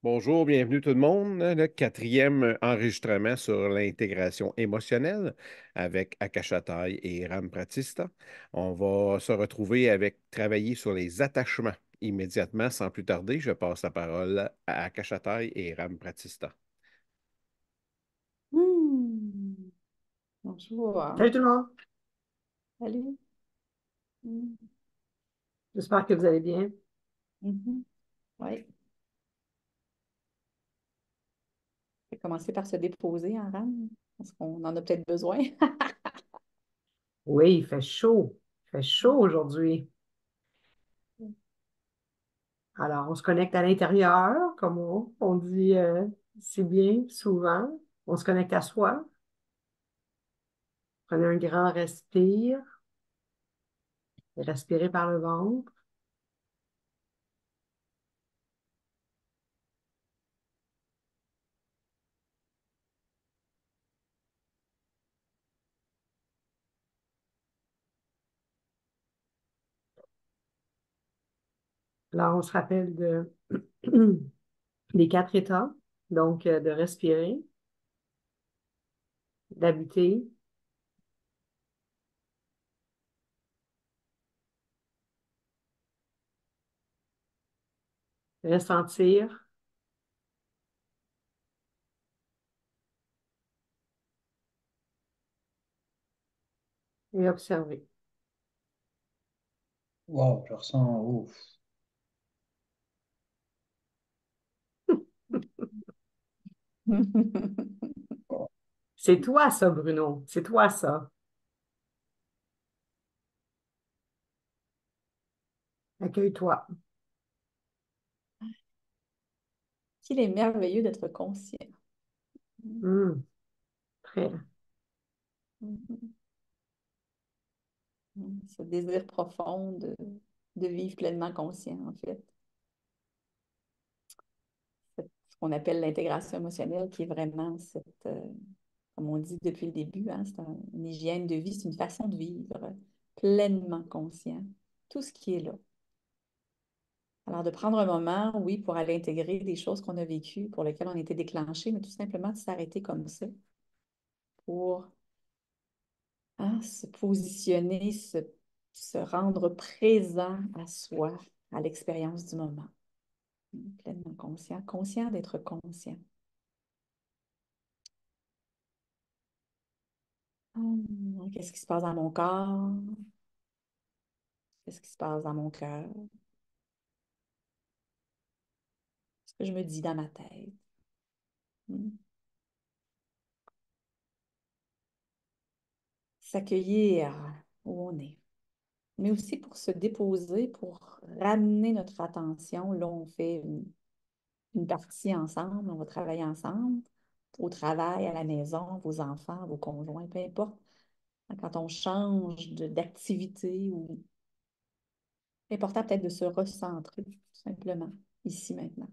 Bonjour, bienvenue tout le monde. Le quatrième enregistrement sur l'intégration émotionnelle avec Akashatai et Ram Pratista. On va se retrouver avec travailler sur les attachements immédiatement, sans plus tarder. Je passe la parole à Akashatai et Ram Pratista. Hmm. Bonjour. Salut tout le monde, Salut. Hmm. j'espère que vous allez bien. Mhm. Oui. Je vais commencer par se déposer en rame, parce qu'on en a peut-être besoin. Oui, il fait chaud aujourd'hui. Alors, on se connecte à l'intérieur, comme on dit si bien souvent. On se connecte à soi. Prenez un grand respire, respirez par le ventre. Là, on se rappelle des quatre états, donc de respirer, d'habiter, ressentir et observer. Wow, je ressens ouf. C'est toi ça, Bruno, c'est toi ça. Accueille-toi. Qu'il est merveilleux d'être conscient. Hmm, très. Mhm. Ce désir profond de vivre pleinement conscient, en fait. C'est ce qu'on appelle l'intégration émotionnelle, qui est vraiment comme on dit depuis le début, hein, une hygiène de vie, c'est une façon de vivre pleinement conscient. Tout ce qui est là. Alors, de prendre un moment, oui, pour aller intégrer des choses qu'on a vécues, pour lesquelles on était déclenché, mais tout simplement de s'arrêter comme ça pour se positionner, se rendre présent à soi, à l'expérience du moment. Pleinement conscient, conscient d'être conscient. Qu'est-ce qui se passe dans mon corps? Qu'est-ce qui se passe dans mon cœur? Ce que je me dis dans ma tête? Hmm. S'accueillir où on est, mais aussi pour se déposer, pour ramener notre attention. Là, on fait une partie ensemble, on va travailler ensemble, au travail, à la maison, vos enfants, vos conjoints, peu importe. Quand on change d'activité, ou c'est important peut-être de se recentrer, tout simplement, ici, maintenant,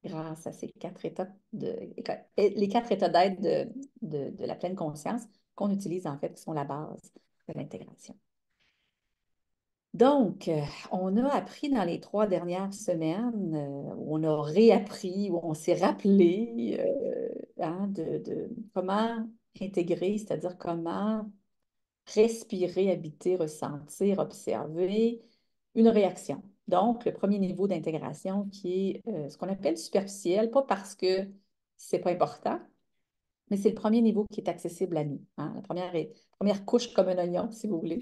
grâce à ces quatre états les quatre états d'aide de la pleine conscience qu'on utilise, en fait, qui sont la base de l'intégration. Donc, on a appris dans les 3 dernières semaines, où on a réappris, où on s'est rappelé de comment intégrer, c'est-à-dire comment respirer, habiter, ressentir, observer une réaction. Donc, le premier niveau d'intégration qui est ce qu'on appelle superficiel, pas parce que c'est pas important, mais c'est le premier niveau qui est accessible à nous, hein. La première couche comme un oignon, si vous voulez,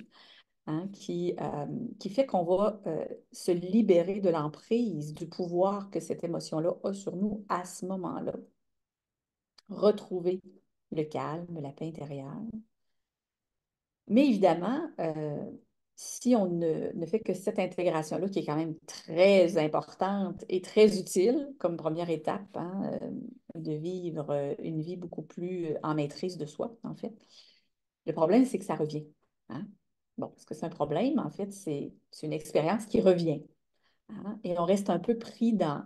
hein, qui fait qu'on va se libérer de l'emprise, du pouvoir que cette émotion-là a sur nous à ce moment-là. Retrouver le calme, la paix intérieure. Mais évidemment, si on ne fait que cette intégration-là, qui est quand même très importante et très utile comme première étape, hein, de vivre une vie beaucoup plus en maîtrise de soi, en fait, le problème, c'est que ça revient, hein. Bon, est-ce que c'est un problème? En fait, c'est une expérience qui revient, hein, et on reste un peu pris dans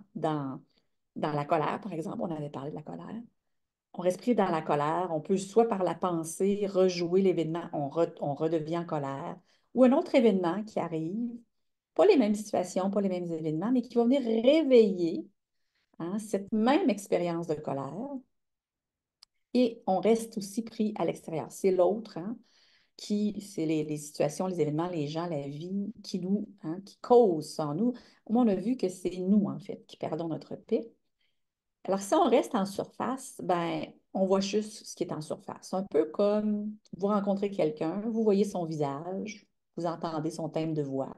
la colère, par exemple. On avait parlé de la colère. On reste pris dans la colère. On peut soit par la pensée rejouer l'événement, on redevient en colère, ou un autre événement qui arrive, pas les mêmes situations, pas les mêmes événements, mais qui va venir réveiller hein, cette même expérience de colère et on reste aussi pris à l'extérieur. C'est l'autre, hein, c'est les situations, les événements, les gens, la vie qui nous, hein, qui causent ça en nous. Moi, on a vu que c'est nous, en fait, qui perdons notre paix. Alors, si on reste en surface, ben, on voit juste ce qui est en surface. Un peu comme vous rencontrez quelqu'un, vous voyez son visage, vous entendez son thème de voix,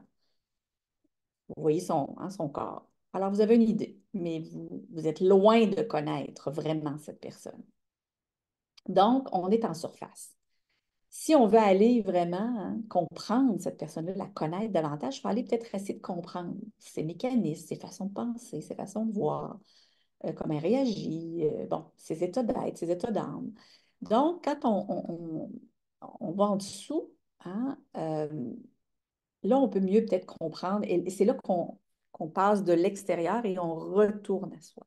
vous voyez son corps. Alors, vous avez une idée, mais vous êtes loin de connaître vraiment cette personne. Donc, on est en surface. Si on veut aller vraiment hein, comprendre cette personne-là, la connaître davantage, il faut aller peut-être essayer de comprendre ses mécanismes, ses façons de penser, ses façons de voir, comment elle réagit, bon, ses états d'être, ses états d'âme. Donc, quand on va en dessous, hein, là, on peut mieux peut-être comprendre et c'est là qu'on passe de l'extérieur et on retourne à soi.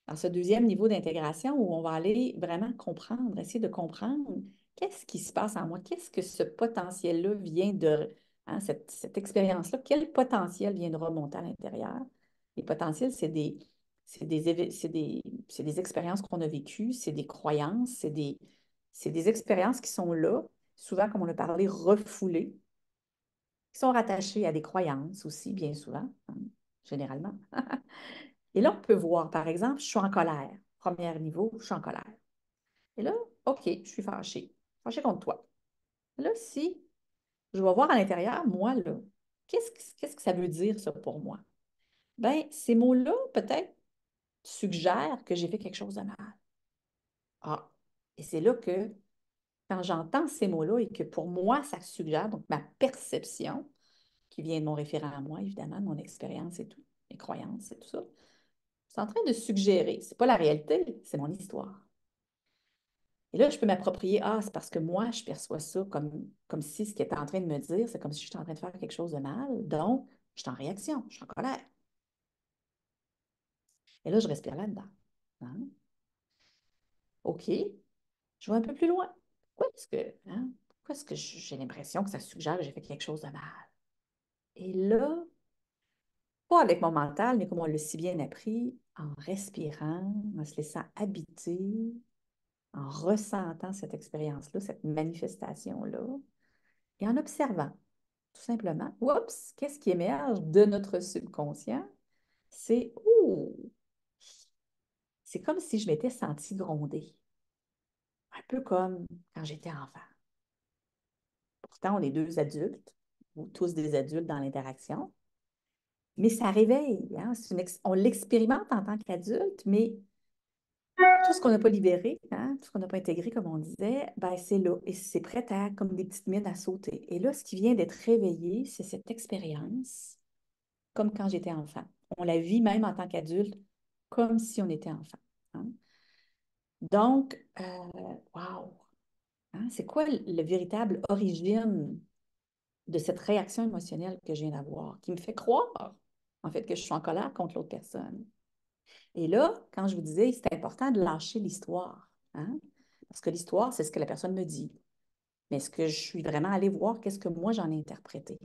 Dans ce deuxième niveau d'intégration où on va aller vraiment comprendre, essayer de comprendre qu'est-ce qui se passe en moi, qu'est-ce que ce potentiel-là vient de, hein, cette expérience-là, quel potentiel vient de remonter à l'intérieur. Les potentiels, c'est des expériences qu'on a vécues, c'est des croyances, c'est des expériences qui sont là, souvent, comme on a parlé, refoulées, qui sont rattachées à des croyances aussi, bien souvent, hein, généralement. Et là, on peut voir, par exemple, je suis en colère. Premier niveau, je suis en colère. Et là, OK, je suis fâchée. Fâchée contre toi. Là, si je vais voir à l'intérieur, moi, là, qu'est-ce que ça veut dire, ça, pour moi? Bien, ces mots-là, peut-être, suggèrent que j'ai fait quelque chose de mal. Ah, et c'est là que, quand j'entends ces mots-là et que pour moi, ça suggère, donc ma perception, qui vient de mon référent à moi, évidemment, de mon expérience et tout, mes croyances et tout ça, c'est en train de suggérer. C'est pas la réalité, c'est mon histoire. Et là, je peux m'approprier, ah, c'est parce que moi, je perçois ça comme si ce qu'il était en train de me dire, c'est comme si j'étais en train de faire quelque chose de mal. Donc, je suis en réaction, je suis en colère. Et là, je respire là-dedans. Hein? OK, je vais un peu plus loin. Pourquoi est-ce que j'ai l'impression que ça suggère que j'ai fait quelque chose de mal? Et là, pas avec mon mental, mais comme on l'a si bien appris, en respirant, en se laissant habiter, en ressentant cette expérience-là, cette manifestation-là, et en observant. Tout simplement, oups, qu'est-ce qui émerge de notre subconscient? C'est, ouh, c'est comme si je m'étais sentie gronder, un peu comme quand j'étais enfant. Pourtant, on est deux adultes, ou tous des adultes dans l'interaction, mais ça réveille. Hein? On l'expérimente en tant qu'adulte, mais tout ce qu'on n'a pas libéré, hein, tout ce qu'on n'a pas intégré, comme on disait, ben, c'est là. Et c'est prêt à, comme des petites mines à sauter. Et là, ce qui vient d'être réveillé, c'est cette expérience comme quand j'étais enfant. On la vit même en tant qu'adulte, comme si on était enfant. Hein. Donc, wow! Hein, c'est quoi le véritable origine de cette réaction émotionnelle que je viens d'avoir, qui me fait croire, en fait, que je suis en colère contre l'autre personne? Et là, quand je vous disais, c'est important de lâcher l'histoire. Hein, parce que l'histoire, c'est ce que la personne me dit. Mais est-ce que je suis vraiment allée voir qu'est-ce que moi j'en ai interprété,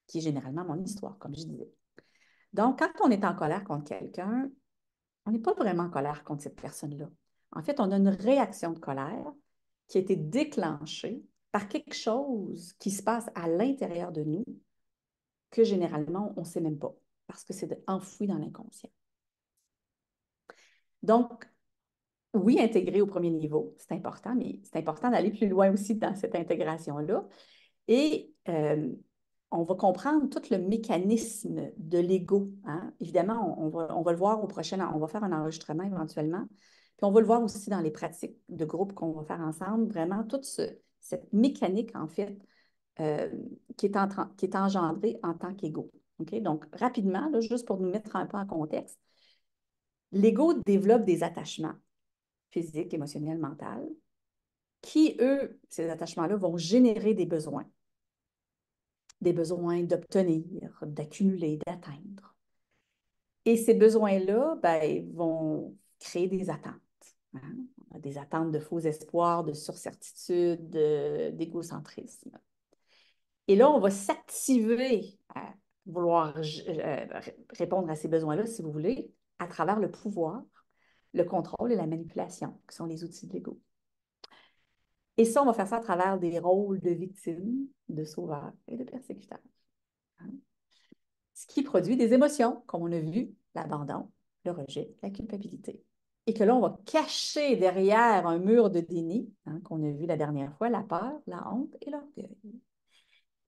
qui est généralement mon histoire, comme je disais. Donc, quand on est en colère contre quelqu'un, on n'est pas vraiment en colère contre cette personne-là. En fait, on a une réaction de colère qui a été déclenchée par quelque chose qui se passe à l'intérieur de nous que généralement, on ne sait même pas parce que c'est enfoui dans l'inconscient. Donc, oui, intégrer au premier niveau, c'est important, mais c'est important d'aller plus loin aussi dans cette intégration-là. Et on va comprendre tout le mécanisme de l'ego. Hein. Évidemment, on va le voir au prochain, on va faire un enregistrement éventuellement. Puis on va le voir aussi dans les pratiques de groupe qu'on va faire ensemble, vraiment toute cette mécanique, en fait, euh, qui est engendrée en tant qu'ego. Okay? Donc, rapidement, là, juste pour nous mettre un peu en contexte, l'ego développe des attachements physiques, émotionnels, mentaux, qui, eux, ces attachements-là, vont générer des besoins d'obtenir, d'accumuler, d'atteindre. Et ces besoins-là, ben, ils vont créer des attentes. Hein? Des attentes de faux espoirs, de surcertitude, d'égocentrisme. Et là, on va s'activer à vouloir répondre à ces besoins-là, si vous voulez, à travers le pouvoir, le contrôle et la manipulation, qui sont les outils de l'ego. Et ça, on va faire ça à travers des rôles de victime, de sauveur et de persécuteur. Hein. Ce qui produit des émotions, comme on a vu, l'abandon, le rejet, la culpabilité. Et que là, on va cacher derrière un mur de déni, hein, qu'on a vu la dernière fois, la peur, la honte et l'orgueil.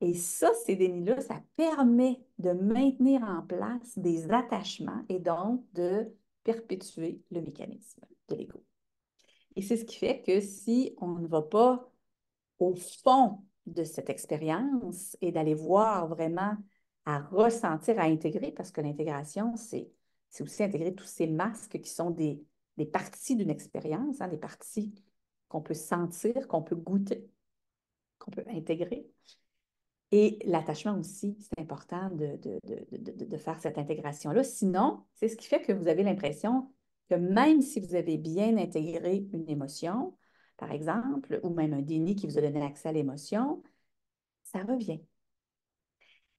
Et ça, ces dénis-là, ça permet de maintenir en place des attachements et donc de perpétuer le mécanisme de l'ego. Et c'est ce qui fait que si on ne va pas au fond de cette expérience et d'aller voir vraiment à ressentir, à intégrer, parce que l'intégration, c'est aussi intégrer tous ces masques qui sont des parties d'une expérience, hein, des parties qu'on peut sentir, qu'on peut goûter, qu'on peut intégrer. Et l'attachement aussi, c'est important de faire cette intégration-là. Sinon, c'est ce qui fait que vous avez l'impression que même si vous avez bien intégré une émotion, par exemple, ou même un déni qui vous a donné accès à l'émotion, ça revient.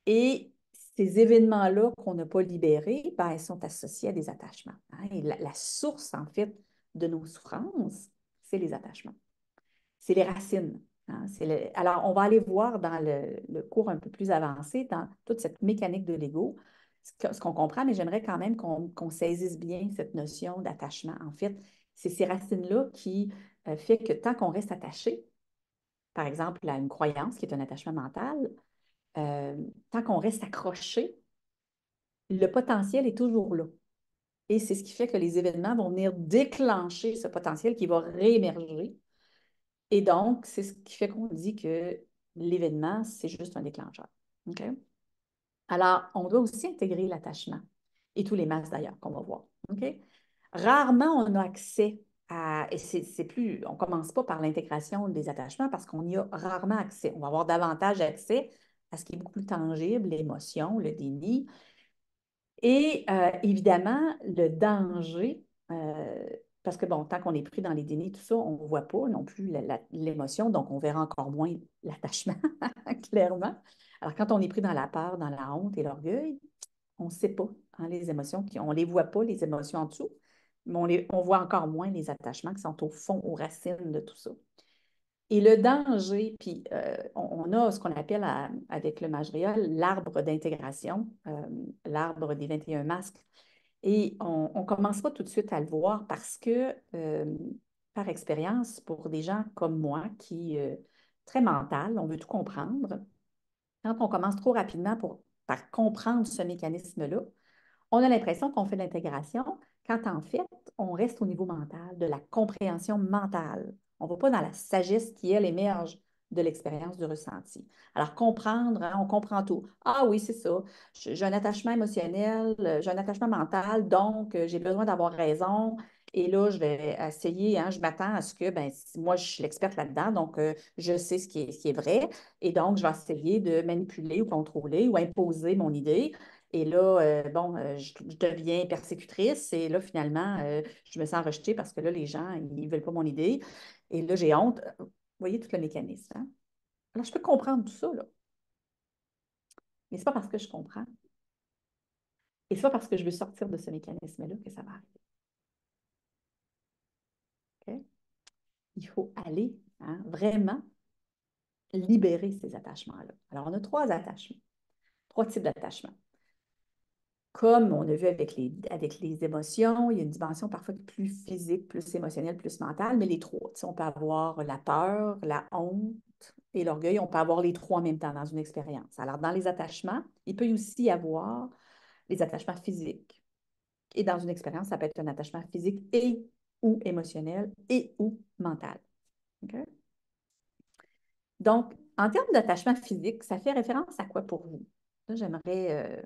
Et ces événements-là qu'on n'a pas libérés, ben, ils sont associés à des attachements. Hein. Et la source, en fait, de nos souffrances, c'est les attachements. C'est les racines. Hein. Alors, on va aller voir dans le cours un peu plus avancé, dans toute cette mécanique de l'ego, ce qu'on comprend, mais j'aimerais quand même qu'on saisisse bien cette notion d'attachement. En fait, c'est ces racines-là qui fait que tant qu'on reste attaché, par exemple, à une croyance qui est un attachement mental, euh, tant qu'on reste accroché, le potentiel est toujours là. Et c'est ce qui fait que les événements vont venir déclencher ce potentiel qui va réémerger. Et donc, c'est ce qui fait qu'on dit que l'événement, c'est juste un déclencheur. OK? Alors, on doit aussi intégrer l'attachement et tous les masses d'ailleurs qu'on va voir. OK? Rarement, on a accès à, et c'est plus, on ne commence pas par l'intégration des attachements parce qu'on y a rarement accès. On va avoir davantage accès à ce qui est beaucoup plus tangible, l'émotion, le déni. Et évidemment, le danger, parce que bon, tant qu'on est pris dans les dénis, tout ça, on ne voit pas non plus l'émotion, donc on verra encore moins l'attachement, clairement. Alors, quand on est pris dans la peur, dans la honte et l'orgueil, on ne sait pas hein, les émotions, on ne les voit pas, les émotions en dessous, mais on voit encore moins les attachements qui sont au fond, aux racines de tout ça. Et le danger, puis on a ce qu'on appelle avec le Majriol l'arbre d'intégration, l'arbre des 21 masques. Et on ne commence pas tout de suite à le voir parce que, par expérience, pour des gens comme moi qui, très mental, on veut tout comprendre, quand on commence trop rapidement par comprendre ce mécanisme-là, on a l'impression qu'on fait de l'intégration, quand en fait, on reste au niveau mental, de la compréhension mentale. On ne va pas dans la sagesse qui, elle, émerge de l'expérience du ressenti. Alors, comprendre, hein, on comprend tout. Ah oui, c'est ça. J'ai un attachement émotionnel, j'ai un attachement mental, donc j'ai besoin d'avoir raison. Et là, je vais essayer, hein, je m'attends à ce que, ben, moi, je suis l'experte là-dedans, donc je sais ce qui est vrai. Et donc, je vais essayer de manipuler ou contrôler ou imposer mon idée. Et là, bon, je deviens persécutrice et là, finalement, je me sens rejetée parce que là, les gens, ils ne veulent pas mon idée. Et là, j'ai honte. Vous voyez tout le mécanisme. Hein? Alors, je peux comprendre tout ça, là. Mais ce n'est pas parce que je comprends. Et ce n'est pas parce que je veux sortir de ce mécanisme-là que ça va arriver. OK? Il faut aller hein, vraiment libérer ces attachements-là. Alors, on a trois attachements, trois types d'attachements. Comme on a vu avec les émotions, il y a une dimension parfois plus physique, plus émotionnelle, plus mentale, mais les trois. On peut avoir la peur, la honte et l'orgueil, on peut avoir les trois en même temps dans une expérience. Alors, dans les attachements, il peut aussi y avoir les attachements physiques. Et dans une expérience, ça peut être un attachement physique et ou émotionnel et ou mental. Okay? Donc, en termes d'attachement physique, ça fait référence à quoi pour vous? Là, j'aimerais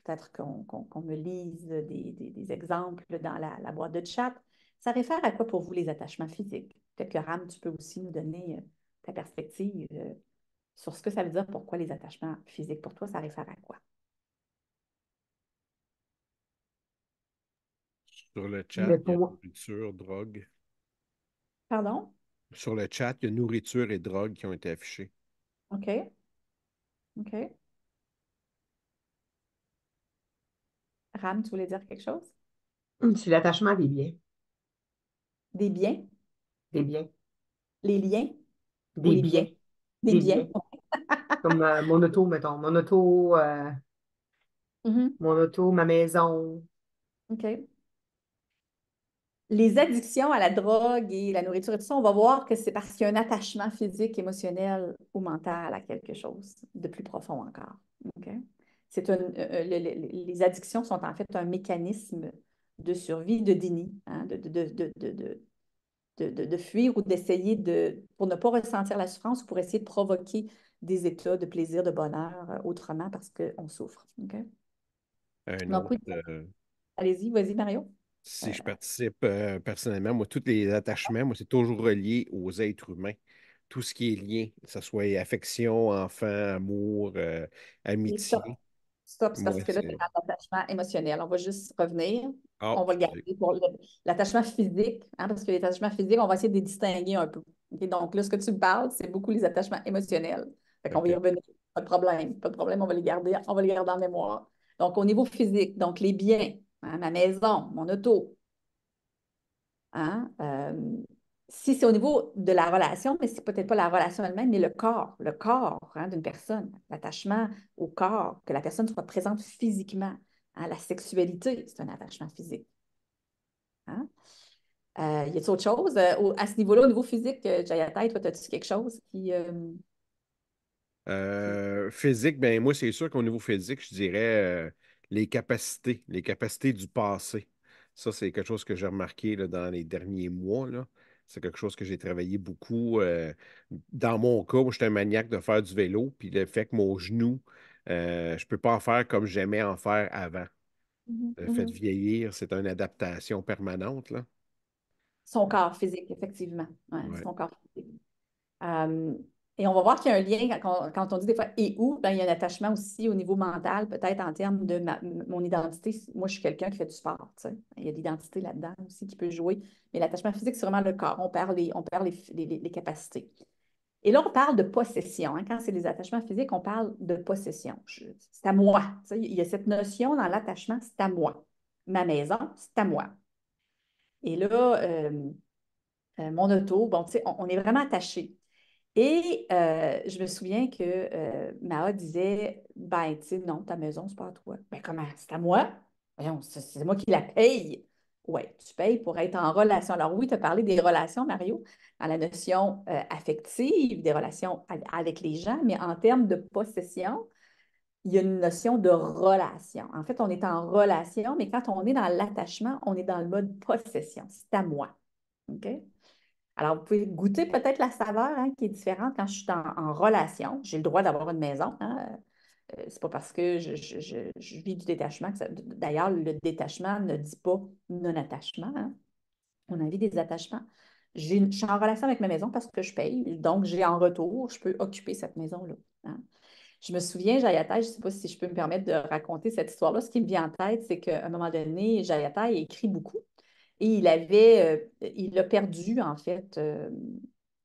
peut-être qu'on me lise des exemples dans la boîte de chat. Ça réfère à quoi pour vous les attachements physiques? Peut-être que Ram, tu peux aussi nous donner ta perspective sur ce que ça veut dire, pourquoi les attachements physiques. Pour toi, ça réfère à quoi? Sur le chat, Mais il y pour a moi, nourriture, drogue. Pardon? Sur le chat, il y a nourriture et drogue qui ont été affichés. OK. OK. Ram, tu voulais dire quelque chose? C'est l'attachement des biens. Des biens, Des biens. les liens ou Des les biens? biens. Des Des biens. biens. Comme mon auto, mettons. Mhm. Mon auto, ma maison. OK. Les addictions à la drogue et la nourriture et tout ça, on va voir que c'est parce qu'il y a un attachement physique, émotionnel ou mental à quelque chose de plus profond encore. OK? Les addictions sont en fait un mécanisme de survie, de déni, hein, de fuir ou d'essayer pour ne pas ressentir la souffrance ou pour essayer de provoquer des états de plaisir, de bonheur autrement parce qu'on souffre. OK? Un Donc autre, oui, allez-y, vas-y, Mario. si je participe personnellement, moi, tous les attachements, moi, c'est toujours relié aux êtres humains. Tout ce qui est lien, que ce soit affection, enfant, amour, Et stop. amitié. Stop, c'est Moi, parce que là, c'est c'est. dans l'attachement émotionnel. On va juste revenir. Ah, On va le excusez. garder pour l'attachement physique, hein, parce que les attachements physiques, on va essayer de les distinguer un peu. OK? Donc là, ce que tu me parles, c'est beaucoup les attachements émotionnels. Fait qu'on va y OK. revenir. Pas de problème. Pas de problème, on va les garder en mémoire. Donc, au niveau physique, donc les biens, hein, ma maison, mon auto, hein, si c'est au niveau de la relation, mais c'est peut-être pas la relation elle-même, mais le corps hein, d'une personne, l'attachement au corps, que la personne soit présente physiquement. Hein, la sexualité, c'est un attachement physique. Hein? Y a-t-il autre chose? À ce niveau-là, au niveau physique, Jayata, toi, as-tu quelque chose qui... Physique, ben moi, c'est sûr qu'au niveau physique, je dirais les capacités du passé. Ça, c'est quelque chose que j'ai remarqué là, dans les derniers mois, là. C'est quelque chose que j'ai travaillé beaucoup. Dans mon cas, moi, j'étais un maniaque de faire du vélo, puis le fait que mon genou, je peux pas en faire comme j'aimais en faire avant. Mhm, Le fait de mhm. vieillir, c'est une adaptation permanente, là. Son corps physique, effectivement. Ouais, Ouais. son corps physique. Euh, et on va voir qu'il y a un lien quand on dit des fois et où, ben, il y a un attachement aussi au niveau mental, peut-être en termes de mon identité. Moi, je suis quelqu'un qui fait du sport. Tu sais. Il y a l'identité là-dedans aussi qui peut jouer. Mais l'attachement physique, c'est vraiment le corps. On perd les capacités. Et là, on parle de possession. Hein. Quand c'est les attachements physiques, on parle de possession. C'est à moi. Tu sais. Il y a cette notion dans l'attachement, c'est à moi. Ma maison, c'est à moi. Et là, mon auto, bon, tu sais, on est vraiment attaché. Et je me souviens que Mao disait, ben, tu sais, non, ta maison, c'est pas à toi. Ben, comment? C'est à moi? Voyons, c'est moi qui la paye. Oui, tu payes pour être en relation. Alors oui, tu as parlé des relations, Mario, dans la notion affective, des relations avec les gens, mais en termes de possession, il y a une notion de relation. En fait, on est en relation, mais quand on est dans l'attachement, on est dans le mode possession. C'est à moi. OK? Alors, vous pouvez goûter peut-être la saveur hein, qui est différente quand je suis en relation. J'ai le droit d'avoir une maison. Hein. C'est pas parce que je vis du détachement que d'ailleurs, le détachement ne dit pas non-attachement. Hein. On a envie des attachements. Je suis en relation avec ma maison parce que je paye. Donc, j'ai en retour, je peux occuper cette maison-là. Hein. Je me souviens, Jayatai, je ne sais pas si je peux me permettre de raconter cette histoire-là. Ce qui me vient en tête, c'est qu'à un moment donné, Jayatai écrit beaucoup. Et il a perdu, en fait, il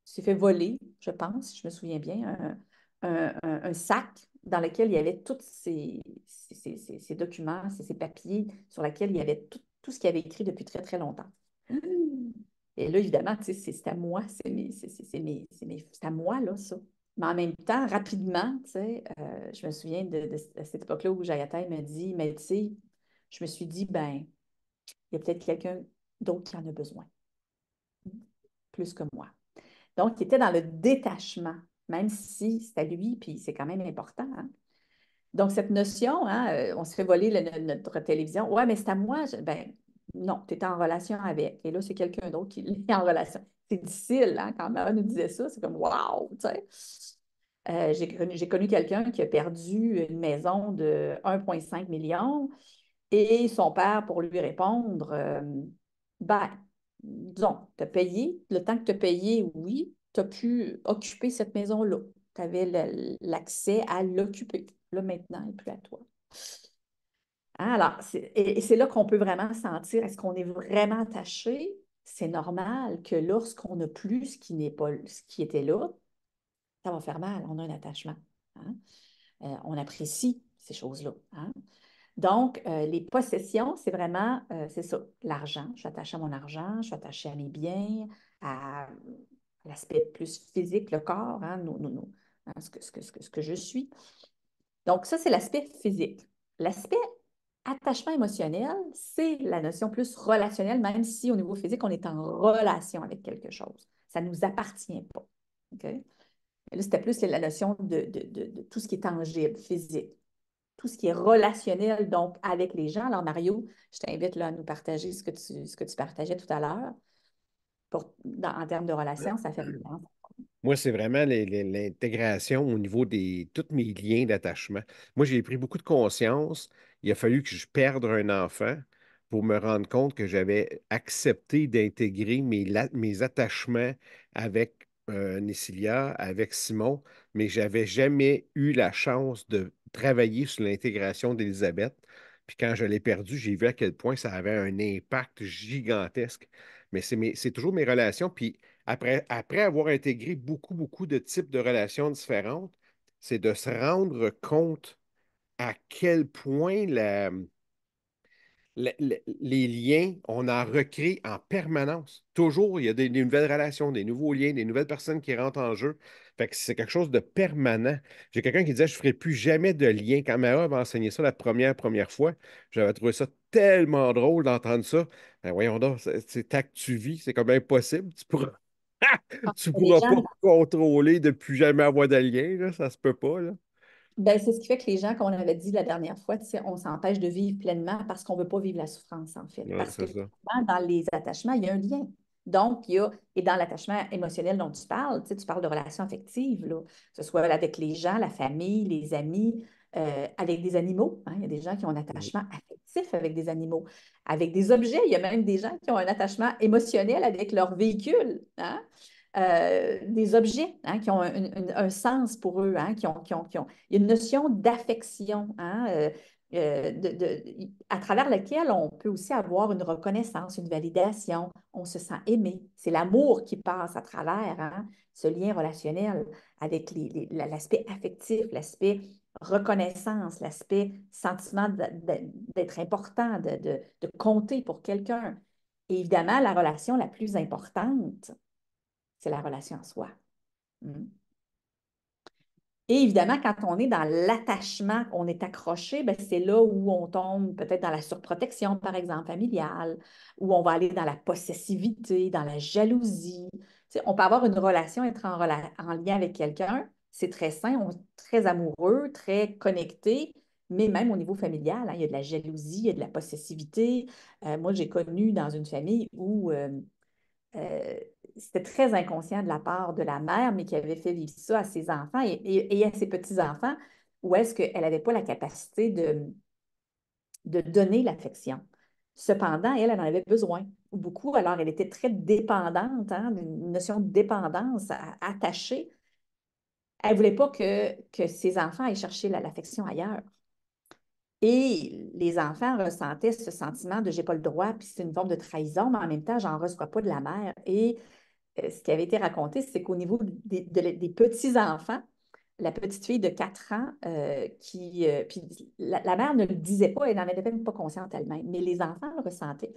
s'est fait voler, je pense, si je me souviens bien, un sac dans lequel il y avait tous ses documents, ses papiers, sur lesquels il y avait tout ce qu'il avait écrit depuis très, très longtemps. Et là, évidemment, tu sais, c'est à moi, c'est à moi, là, ça. Mais en même temps, rapidement, tu sais, je me souviens de cette époque-là où Jayatai me dit, mais tu sais, je me suis dit, ben, il y a peut-être quelqu'un d'autre qui en a besoin, plus que moi. Donc, il était dans le détachement, même si c'est à lui, puis c'est quand même important. Hein. Donc, cette notion, hein, on se fait voler notre télévision. Ouais, mais c'est à moi. Ben, non, tu étais en relation avec. Et là, c'est quelqu'un d'autre qui est en relation. C'est difficile, hein, quand Mara nous disait ça. C'est comme, waouh, tu sais. J'ai connu quelqu'un qui a perdu une maison de 1,5 million et son père, pour lui répondre, ben, disons, tu as payé, le temps que tu as payé, oui, tu as pu occuper cette maison-là. Tu avais l'accès à l'occuper. Là, maintenant, elle n'est plus à toi. Hein, alors, et c'est là qu'on peut vraiment sentir, est-ce qu'on est vraiment attaché? C'est normal que lorsqu'on n'a plus ce qui n'est pas, ce qui était là, ça va faire mal, on a un attachement. Hein? On apprécie ces choses-là. Hein? Donc, les possessions, c'est vraiment, c'est ça, l'argent. Je suis attachée à mon argent, je suis attachée à mes biens, à l'aspect plus physique, le corps, hein, hein, ce que je suis. Donc, ça, c'est l'aspect physique. L'aspect attachement émotionnel, c'est la notion plus relationnelle, même si au niveau physique, on est en relation avec quelque chose. Ça ne nous appartient pas. OK? Là, c'était plus la notion de tout ce qui est tangible, physique, tout ce qui est relationnel, donc avec les gens. Alors, Mario, je t'invite là, à nous partager ce que tu partageais tout à l'heure. En termes de relations, ça fait référence. Moi, c'est vraiment l'intégration au niveau de tous mes liens d'attachement. Moi, j'ai pris beaucoup de conscience. Il a fallu que je perde un enfant pour me rendre compte que j'avais accepté d'intégrer mes attachements avec Nessilia, avec Simon, mais j'avais jamais eu la chance de travailler sur l'intégration d'Élisabeth. Puis quand je l'ai perdu, j'ai vu à quel point ça avait un impact gigantesque. Mais c'est toujours mes relations. Puis après avoir intégré beaucoup, beaucoup de types de relations différentes, c'est de se rendre compte à quel point les liens, on en recrée en permanence. Toujours, il y a des nouvelles relations, des nouveaux liens, des nouvelles personnes qui rentrent en jeu. Fait que c'est quelque chose de permanent. J'ai quelqu'un qui disait, je ne ferai plus jamais de lien. Quand Mara m'a enseigné ça la première fois, j'avais trouvé ça tellement drôle d'entendre ça. Ben voyons donc, c'est tant que tu vis, c'est comme impossible. Tu Les pourras pas gens contrôler de plus jamais avoir de lien, là, ça se peut pas, là. Ben, c'est ce qui fait que les gens, comme on avait dit la dernière fois, tu sais, on s'empêche de vivre pleinement parce qu'on ne veut pas vivre la souffrance, en fait. Ouais, Parce que c'est ça. justement, dans les attachements, il y a un lien. Donc, et dans l'attachement émotionnel dont tu parles, tu sais, tu parles de relations affectives, là, que ce soit avec les gens, la famille, les amis, avec des animaux, hein. Il y a des gens qui ont un attachement affectif avec des animaux, avec des objets. Il y a même des gens qui ont un attachement émotionnel avec leur véhicule, hein. Des objets, hein, qui ont un sens pour eux, hein, il y a une notion d'affection, hein, à travers laquelle on peut aussi avoir une reconnaissance, une validation. On se sent aimé. C'est l'amour qui passe à travers, hein, ce lien relationnel avec l'aspect affectif, l'aspect reconnaissance, l'aspect sentiment d'être important, de compter pour quelqu'un. Et évidemment, la relation la plus importante, c'est la relation à soi. Mm. Et évidemment, quand on est dans l'attachement, on est accroché, ben c'est là où on tombe peut-être dans la surprotection, par exemple, familiale, où on va aller dans la possessivité, dans la jalousie. Tu sais, on peut avoir une relation, être en lien avec quelqu'un, c'est très sain, très amoureux, très connecté, mais même au niveau familial, hein, il y a de la jalousie, il y a de la possessivité. Moi, j'ai connu dans une famille où euh, c'était très inconscient de la part de la mère, mais qui avait fait vivre ça à ses enfants et à ses petits-enfants, où est-ce qu'elle n'avait pas la capacité de donner l'affection. Cependant, elle en avait besoin, beaucoup. Alors, elle était très dépendante, hein, une notion de dépendance, attachée. Elle ne voulait pas que ses enfants aillent chercher l'affection ailleurs. Et les enfants ressentaient ce sentiment de j'ai pas le droit, puis c'est une forme de trahison, mais en même temps, j'en reçois pas de la mère. Et ce qui avait été raconté, c'est qu'au niveau des petits-enfants, la petite fille de 4 ans, puis la mère ne le disait pas, elle n'en était même pas consciente elle-même, mais les enfants le ressentaient.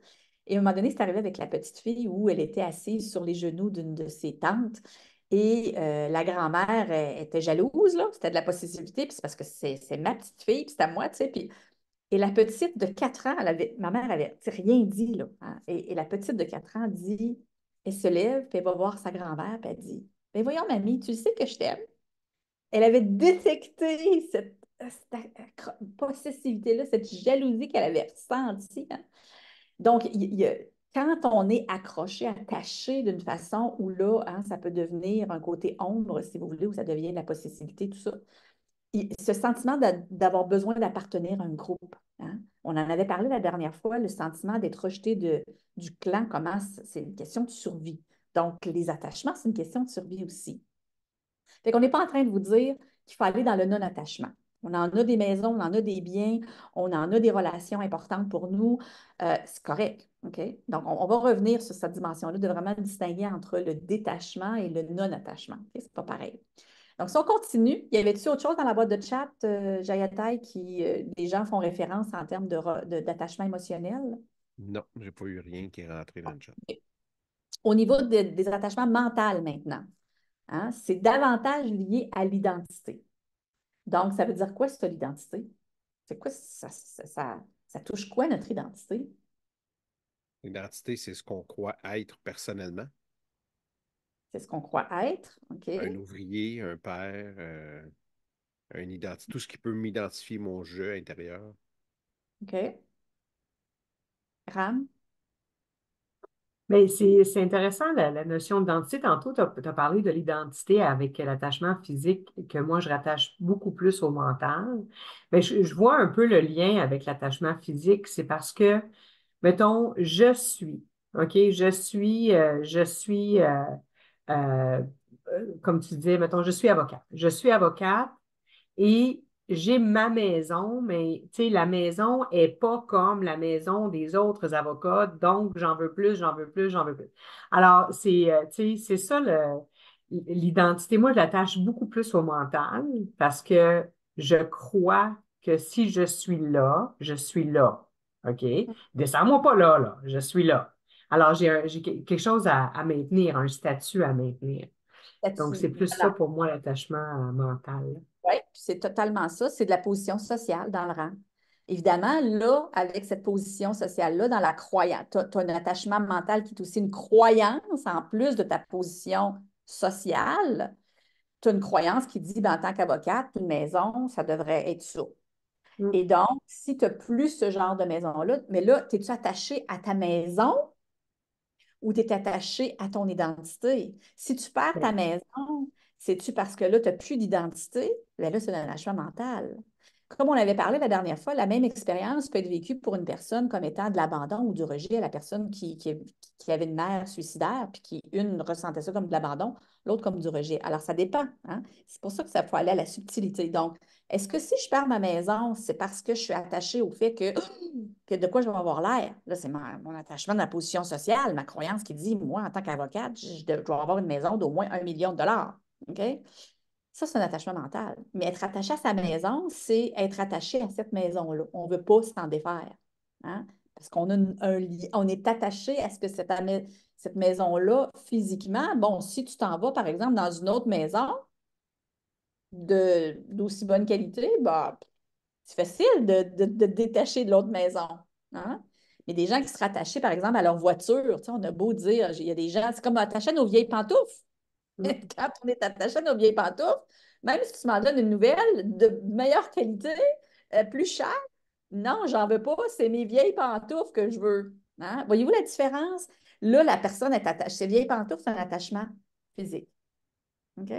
Et à un moment donné, c'est arrivé avec la petite fille où elle était assise sur les genoux d'une de ses tantes et la grand-mère était jalouse, là, c'était de la possessivité, puis c'est parce que c'est ma petite fille, puis c'est à moi, tu sais, puis et la petite de 4 ans, ma mère avait rien dit, là, hein. Et la petite de 4 ans dit, elle se lève, puis elle va voir sa grand-mère, puis elle dit, ben voyons, mamie, tu sais que je t'aime. Elle avait détecté cette possessivité-là, cette jalousie qu'elle avait ressentie, hein. Donc, quand on est accroché, attaché d'une façon où là, hein, ça peut devenir un côté ombre, si vous voulez, où ça devient de la possessivité, tout ça, ce sentiment d'avoir besoin d'appartenir à un groupe, hein. On en avait parlé la dernière fois, le sentiment d'être rejeté du clan, comment c'est une question de survie. Donc, les attachements, c'est une question de survie aussi. Fait qu'on n'est pas en train de vous dire qu'il faut aller dans le non-attachement. On en a des maisons, on en a des biens, on en a des relations importantes pour nous. C'est correct, OK? Donc, on va revenir sur cette dimension-là de vraiment distinguer entre le détachement et le non-attachement. Okay? C'est pas pareil. Donc, si on continue, y avait-tu autre chose dans la boîte de chat, Jayatai, qui les gens font référence en termes d'attachement émotionnel? Non, j'ai pas eu rien qui est rentré dans le chat. Au niveau des attachements mentaux maintenant, hein, c'est davantage lié à l'identité. Donc, ça veut dire quoi, ça, l'identité? C'est quoi, ça touche quoi, notre identité? L'identité, c'est ce qu'on croit être personnellement. C'est ce qu'on croit être, OK? Un ouvrier, un père, une identité, tout ce qui peut m'identifier mon jeu intérieur. OK. Ram? Mais c'est intéressant, la notion d'identité. Tantôt, tu as parlé de l'identité avec l'attachement physique que moi, je rattache beaucoup plus au mental. Mais je vois un peu le lien avec l'attachement physique. C'est parce que, mettons, je suis, OK? Euh, comme tu disais, mettons, je suis avocate. Je suis avocate et j'ai ma maison, mais tu sais, la maison est pas comme la maison des autres avocats, donc j'en veux plus, j'en veux plus, j'en veux plus. Alors, tu sais, c'est ça l'identité. Moi, je l'attache beaucoup plus au mental parce que je crois que si je suis là, je suis là. OK? Descends-moi pas là, là. Je suis là. Alors, j'ai quelque chose à maintenir, un statut à maintenir. Donc, c'est Là-dessus. plus ça pour moi, l'attachement mental. Oui, c'est totalement ça. C'est de la position sociale dans le rang. Évidemment, là, avec cette position sociale-là, dans la croyance, tu as un attachement mental qui est aussi une croyance en plus de ta position sociale. Tu as une croyance qui dit, ben, en tant qu'avocate, une maison, ça devrait être ça. Mm. Et donc, si tu n'as plus ce genre de maison-là, mais là, es-tu attaché à ta maison ou tu es attaché à ton identité? Si tu perds ta maison, c'est-tu parce que là, tu n'as plus d'identité? Bien là, c'est un attachement mental. Comme on avait parlé la dernière fois, la même expérience peut être vécue pour une personne comme étant de l'abandon ou du rejet à la personne qui avait une mère suicidaire, puis qui, une, ressentait ça comme de l'abandon, l'autre comme du rejet. Alors, ça dépend. Hein? C'est pour ça que ça faut aller à la subtilité. Donc, est-ce que si je perds ma maison, c'est parce que je suis attachée au fait que de quoi je vais avoir l'air? Là, c'est mon attachement de la position sociale, ma croyance qui dit, moi, en tant qu'avocate, je dois avoir une maison d'au moins 1 million de dollars. OK? Ça, c'est un attachement mental. Mais être attaché à sa maison, c'est être attaché à cette maison-là. On ne veut pas s'en défaire. Hein? Parce qu'on a on est attaché à ce que cette maison-là, physiquement, bon, si tu t'en vas, par exemple, dans une autre maison d'aussi bonne qualité, bah, c'est facile de te détacher de l'autre maison. Hein? Mais des gens qui seraient attachés, par exemple, à leur voiture, tu sais, on a beau dire, il y a des gens, c'est comme attaché à nos vieilles pantoufles. Mm. Quand on est attaché à nos vieilles pantoufles, même si tu m'en donnes une nouvelle de meilleure qualité, plus chère, non, j'en veux pas, c'est mes vieilles pantoufles que je veux. Hein? Voyez-vous la différence? Là, la personne est attachée. Ces vieilles pantoufles, c'est un attachement physique. OK?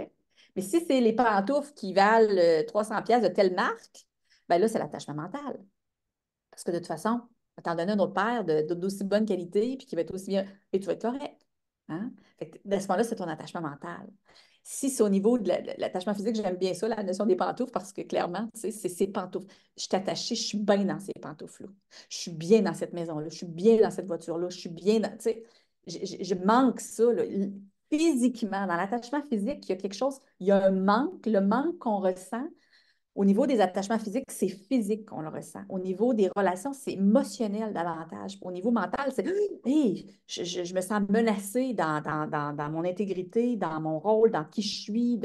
Mais si c'est les pantoufles qui valent 300 pièces de telle marque, ben là, c'est l'attachement mental. Parce que de toute façon, on va t'en donner un autre paire d'aussi bonne qualité, puis qui va être aussi bien, et tu vas être correct. Hein? Fait que, à ce moment-là, c'est ton attachement mental. Si c'est au niveau de l'attachement physique, j'aime bien ça, la notion des pantoufles, parce que clairement, tu sais, c'est ces pantoufles. Je suis attachée, je suis bien dans ces pantoufles-là. Je suis bien dans cette maison-là, je suis bien dans cette voiture-là, je suis bien dans, tu sais, je manque ça, là. Physiquement. Dans l'attachement physique, il y a quelque chose, il y a un manque, le manque qu'on ressent, au niveau des attachements physiques, c'est physique qu'on le ressent. Au niveau des relations, c'est émotionnel davantage. Au niveau mental, c'est hey, je me sens menacée dans mon intégrité, dans mon rôle, dans qui je suis.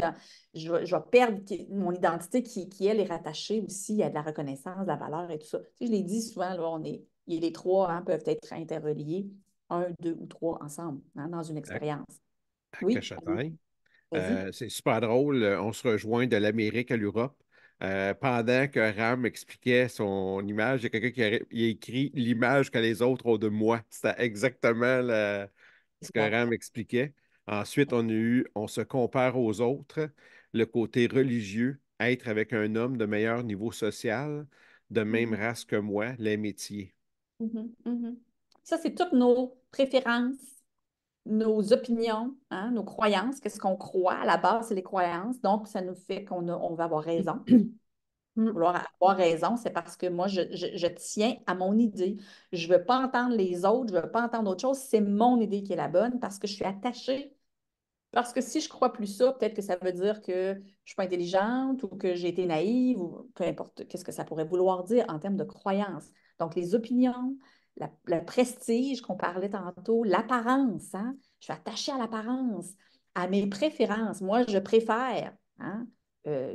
Je vais perdre mon identité qui, elle, est rattachée aussi à de la reconnaissance, de la valeur et tout ça. Tu sais, je l'ai dit souvent, là, les trois hein, peuvent être interreliés, un, deux ou trois ensemble hein, dans une À, expérience. à Oui, Cachatay. vas-y. C'est super drôle. On se rejoint de l'Amérique à l'Europe. Pendant que Ram expliquait son image, il y a quelqu'un il a écrit l'image que les autres ont de moi. C'était exactement ce que Exact. Ram expliquait. Ensuite, on se compare aux autres, le côté religieux, être avec un homme de meilleur niveau social, de même Mhm, race que moi, les métiers. mhm, mhm. Ça, c'est toutes nos préférences, nos opinions, hein, nos croyances, qu'est-ce qu'on croit. À la base, c'est les croyances. Donc, ça nous fait on va avoir raison. Mm. Vouloir avoir raison, c'est parce que moi, je tiens à mon idée. Je ne veux pas entendre les autres, je ne veux pas entendre autre chose. C'est mon idée qui est la bonne parce que je suis attachée Parce que si je crois plus ça, peut-être que ça veut dire que je ne suis pas intelligente ou que j'ai été naïve ou peu importe qu'est-ce que ça pourrait vouloir dire en termes de croyances. Donc, les opinions, le prestige qu'on parlait tantôt, l'apparence, hein? Je suis attachée à l'apparence, à mes préférences. Moi, je préfère, hein? Euh,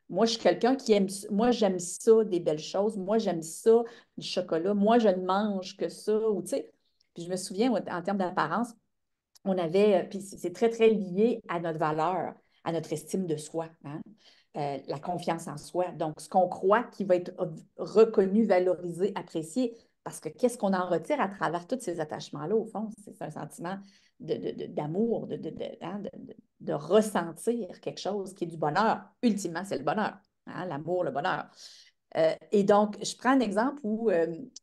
moi, je suis quelqu'un qui aime, moi, j'aime ça, des belles choses. Moi, j'aime ça, du chocolat. Moi, je ne mange que ça. Ou, tu sais, puis je me souviens, en termes d'apparence, on avait, puis c'est très, très lié à notre valeur, à notre estime de soi, hein? La confiance en soi. Donc, ce qu'on croit qui va être reconnu, valorisé, apprécié, parce que qu'est-ce qu'on en retire à travers tous ces attachements-là, au fond? C'est un sentiment d'amour, hein, de ressentir quelque chose qui est du bonheur. Ultimement, c'est le bonheur, hein? L'amour, le bonheur. Et donc, je prends un exemple où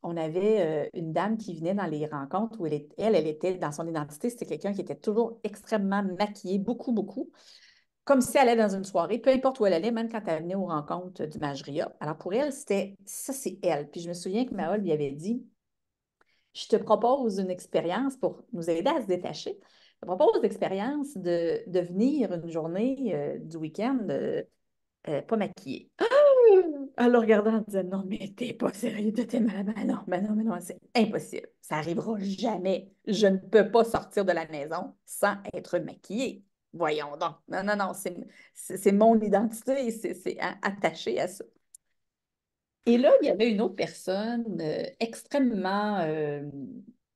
on avait une dame qui venait dans les rencontres où elle était dans son identité, c'était quelqu'un qui était toujours extrêmement maquillé, beaucoup, beaucoup, comme si elle allait dans une soirée, peu importe où elle allait, même quand elle venait aux rencontres du Mageria. Alors pour elle, c'était ça, c'est elle. Puis je me souviens que Mahol lui avait dit, je te propose une expérience pour nous aider à se détacher. Je te propose l'expérience de venir une journée du week-end pas maquillée. Elle le regardait en disant, non, mais t'es pas sérieux, t'es malade. Mais non, c'est impossible. Ça arrivera jamais. Je ne peux pas sortir de la maison sans être maquillée. Voyons donc. Non, non, non, c'est mon identité, c'est attaché à ça. Et là, il y avait une autre personne extrêmement,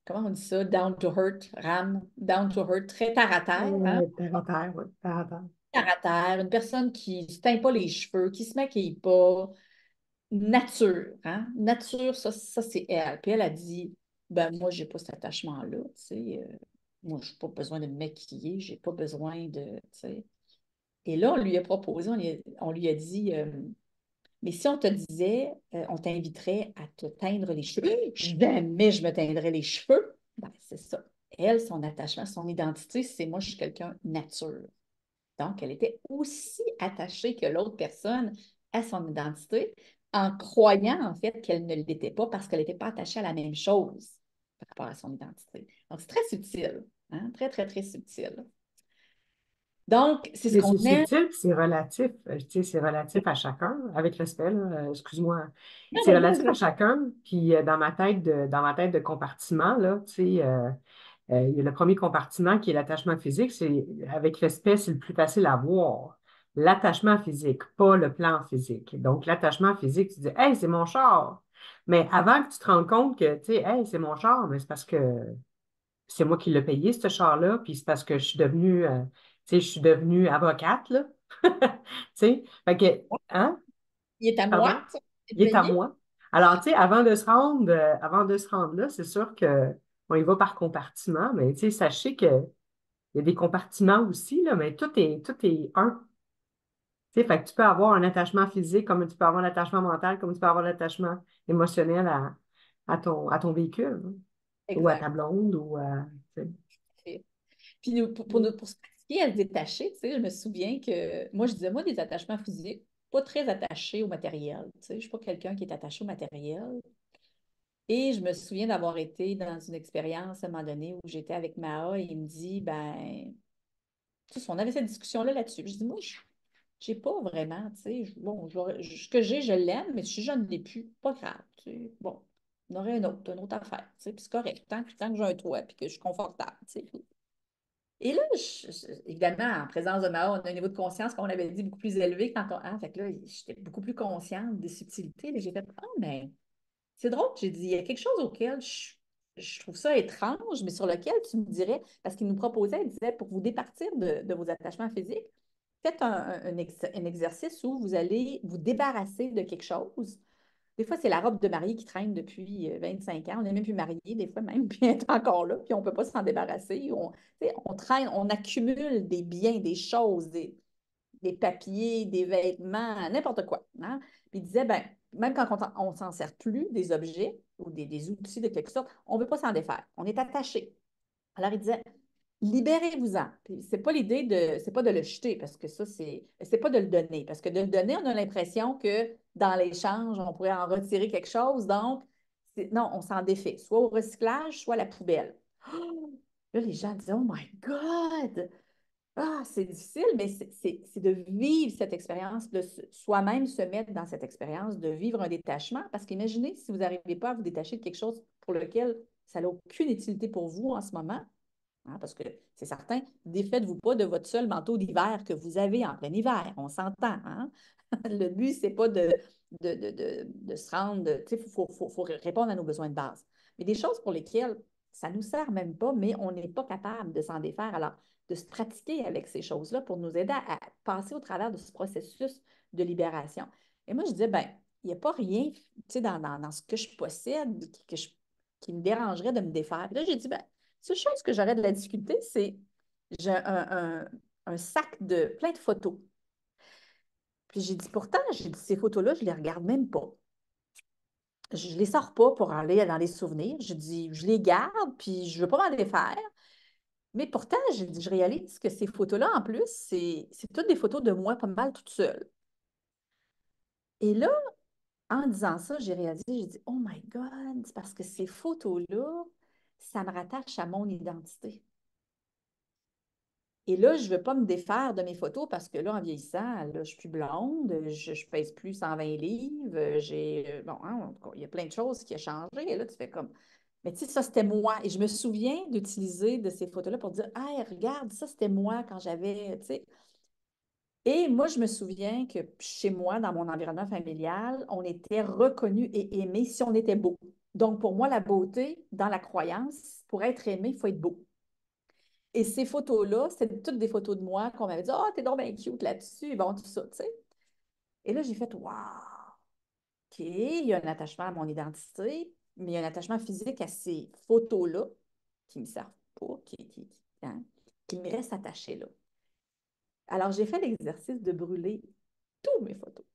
comment on dit ça, down to earth, Ram, down to earth, très terre à terre, hein? Terre à terre, oui, terre à terre. Terre à terre, une personne qui ne se teint pas les cheveux, qui ne se maquille pas, nature, hein? Nature, ça c'est elle. Puis elle a dit, ben moi, j'ai pas cet attachement-là, tu sais. Moi, je n'ai pas besoin de me maquiller, j'ai pas besoin de, tu sais. Et là, on lui a proposé, on lui a dit, mais si on te disait, on t'inviterait à te teindre les cheveux, jamais je me teindrais les cheveux. Ben, c'est ça. Elle, son attachement, son identité, c'est moi, je suis quelqu'un nature. Donc, elle était aussi attachée que l'autre personne à son identité en croyant en fait qu'elle ne l'était pas parce qu'elle n'était pas attachée à la même chose par rapport à son identité. Donc, c'est très subtil, hein? Très, très, très subtil. Donc, c'est ce Mais qu'on c'est aime. subtil, puis c'est relatif. Tu sais, c'est relatif à chacun, avec respect, là, excuse-moi. Non, C'est vas-y, relatif à vas-y. chacun. Puis dans ma tête de compartiment, là, tu sais, il y a le premier compartiment qui est l'attachement physique. C'est avec respect, c'est le plus facile à voir. L'attachement physique, pas le plan physique. Donc, l'attachement physique, tu dis, hey, c'est mon char. Mais avant que tu te rendes compte que, tu sais, hey, c'est mon char, mais c'est parce que c'est moi qui l'ai payé, ce char-là, puis c'est parce que tu sais, je suis devenue avocate, là. Tu sais, fait que, hein, Il est à moi, pardon, ça, c'est il est à payé. moi. Alors, tu sais, avant de se rendre là, c'est sûr que on y va par compartiment, mais tu sais, sachez qu'il y a des compartiments aussi, là, mais tout est un. Tu sais, fait que tu peux avoir un attachement physique, comme tu peux avoir un attachement mental, comme tu peux avoir l'attachement émotionnel à ton véhicule, hein, ou à ta Exact. blonde, ou à, tu sais. Puis pour se pratiquer à se détacher, tu sais, je me souviens que moi, je disais, moi, des attachements physiques, pas très attachés au matériel. Tu sais, je ne suis pas quelqu'un qui est attaché au matériel. Et je me souviens d'avoir été dans une expérience à un moment donné où j'étais avec Maha et il me dit, ben, tu sais, on avait cette discussion-là là-dessus. Je dis, moi, je n'ai pas vraiment, tu sais, bon, ce que j'ai, je l'aime, mais si je ne l'ai plus, pas grave. Tu sais, bon, on aurait une autre affaire, tu sais, puis c'est correct, tant que j'ai un toit, puis que je suis confortable, tu sais. Et là, évidemment, en présence de Mao, on a un niveau de conscience, comme on avait dit, beaucoup plus élevé quand on. Ah, fait que là, j'étais beaucoup plus consciente des subtilités. Là, j'ai fait, ah, mais c'est drôle. J'ai dit, il y a quelque chose auquel je trouve ça étrange, mais sur lequel tu me dirais, parce qu'il nous proposait, il disait, pour vous départir de vos attachements physiques, faites un exercice où vous allez vous débarrasser de quelque chose. Des fois, c'est la robe de mariée qui traîne depuis 25 ans. On n'est même plus marié, des fois même, puis elle est encore là, puis on ne peut pas s'en débarrasser. On traîne, on accumule des biens, des choses, des papiers, des vêtements, n'importe quoi, hein? Puis il disait, ben, même quand on ne s'en sert plus des objets ou des outils de quelque sorte, on ne veut pas s'en défaire. On est attaché. Alors, il disait, libérez-vous-en. Puis c'est pas l'idée c'est pas de le jeter, parce que ça, c'est pas de le donner. Parce que de le donner, on a l'impression que dans l'échange, on pourrait en retirer quelque chose. Donc, non, on s'en défait. Soit au recyclage, soit à la poubelle. Oh! Là, les gens disaient, oh my God! Ah, c'est difficile, mais c'est de vivre cette expérience, de soi-même se mettre dans cette expérience, de vivre un détachement. Parce qu'imaginez si vous n'arrivez pas à vous détacher de quelque chose pour lequel ça n'a aucune utilité pour vous en ce moment, hein, parce que c'est certain, défaites-vous pas de votre seul manteau d'hiver que vous avez en plein hiver. On s'entend, hein? Le but, c'est pas de se rendre, tu sais, faut répondre à nos besoins de base. Mais des choses pour lesquelles ça ne nous sert même pas, mais on n'est pas capable de s'en défaire. Alors, de se pratiquer avec ces choses-là pour nous aider à passer au travers de ce processus de libération. Et moi, je disais, ben, il n'y a pas rien, tu sais, dans ce que je possède qui me dérangerait de me défaire. Puis là, j'ai dit, ben, seule chose que j'aurais de la difficulté, c'est j'ai un sac de plein de photos. Puis j'ai dit, pourtant, j'ai dit, ces photos-là, je ne les regarde même pas. Je ne les sors pas pour aller dans les souvenirs. Je dis, je les garde, puis je ne veux pas m'en défaire. Mais pourtant, je réalise que ces photos-là, en plus, c'est toutes des photos de moi pas mal toute seule. Et là, en disant ça, j'ai réalisé, j'ai dit, oh my God, c'est parce que ces photos-là, ça me rattache à mon identité. Et là, je ne veux pas me défaire de mes photos parce que là, en vieillissant, là, je suis plus blonde, je pèse plus 120 livres, bon, hein, il y a plein de choses qui ont changé. Et là, tu fais comme, mais tu sais, ça, c'était moi. Et je me souviens d'utiliser de ces photos-là pour dire, hey, regarde, ça, c'était moi quand j'avais, tu sais. Et moi, je me souviens que chez moi, dans mon environnement familial, on était reconnus et aimés si on était beau. Donc, pour moi, la beauté, dans la croyance, pour être aimé, il faut être beau. Et ces photos-là, c'était toutes des photos de moi qu'on m'avait dit, ah, t'es donc bien cute là-dessus, bon, tout ça, tu sais. Et là, j'ai fait, waouh, OK, il y a un attachement à mon identité, mais il y a un attachement physique à ces photos-là qui ne me servent pas, hein, qui me restent attachées là. Alors, j'ai fait l'exercice de brûler toutes mes photos.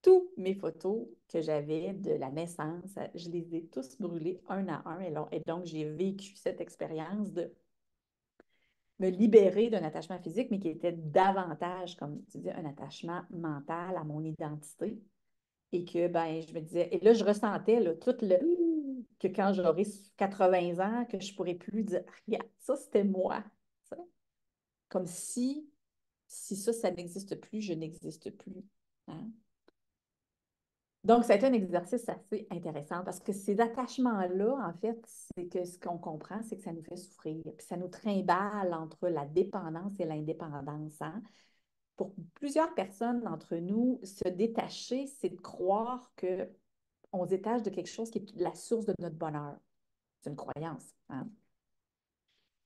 Toutes mes photos que j'avais de la naissance, je les ai tous brûlées un à un. Et donc, j'ai vécu cette expérience de me libérer d'un attachement physique, mais qui était davantage, comme tu dis, un attachement mental à mon identité. Et que, ben, je me disais, et là, je ressentais là, tout le que quand j'aurai 80 ans, que je ne pourrais plus dire, regarde, ça, c'était moi. Ça. Comme si ça n'existe plus, je n'existe plus. Hein? Donc, ça a été un exercice assez intéressant parce que ces attachements-là, en fait, c'est que ce qu'on comprend, c'est que ça nous fait souffrir. Puis ça nous trimballe entre la dépendance et l'indépendance. Hein? Pour plusieurs personnes d'entre nous, se détacher, c'est de croire qu'on se détache de quelque chose qui est la source de notre bonheur. C'est une croyance. Hein?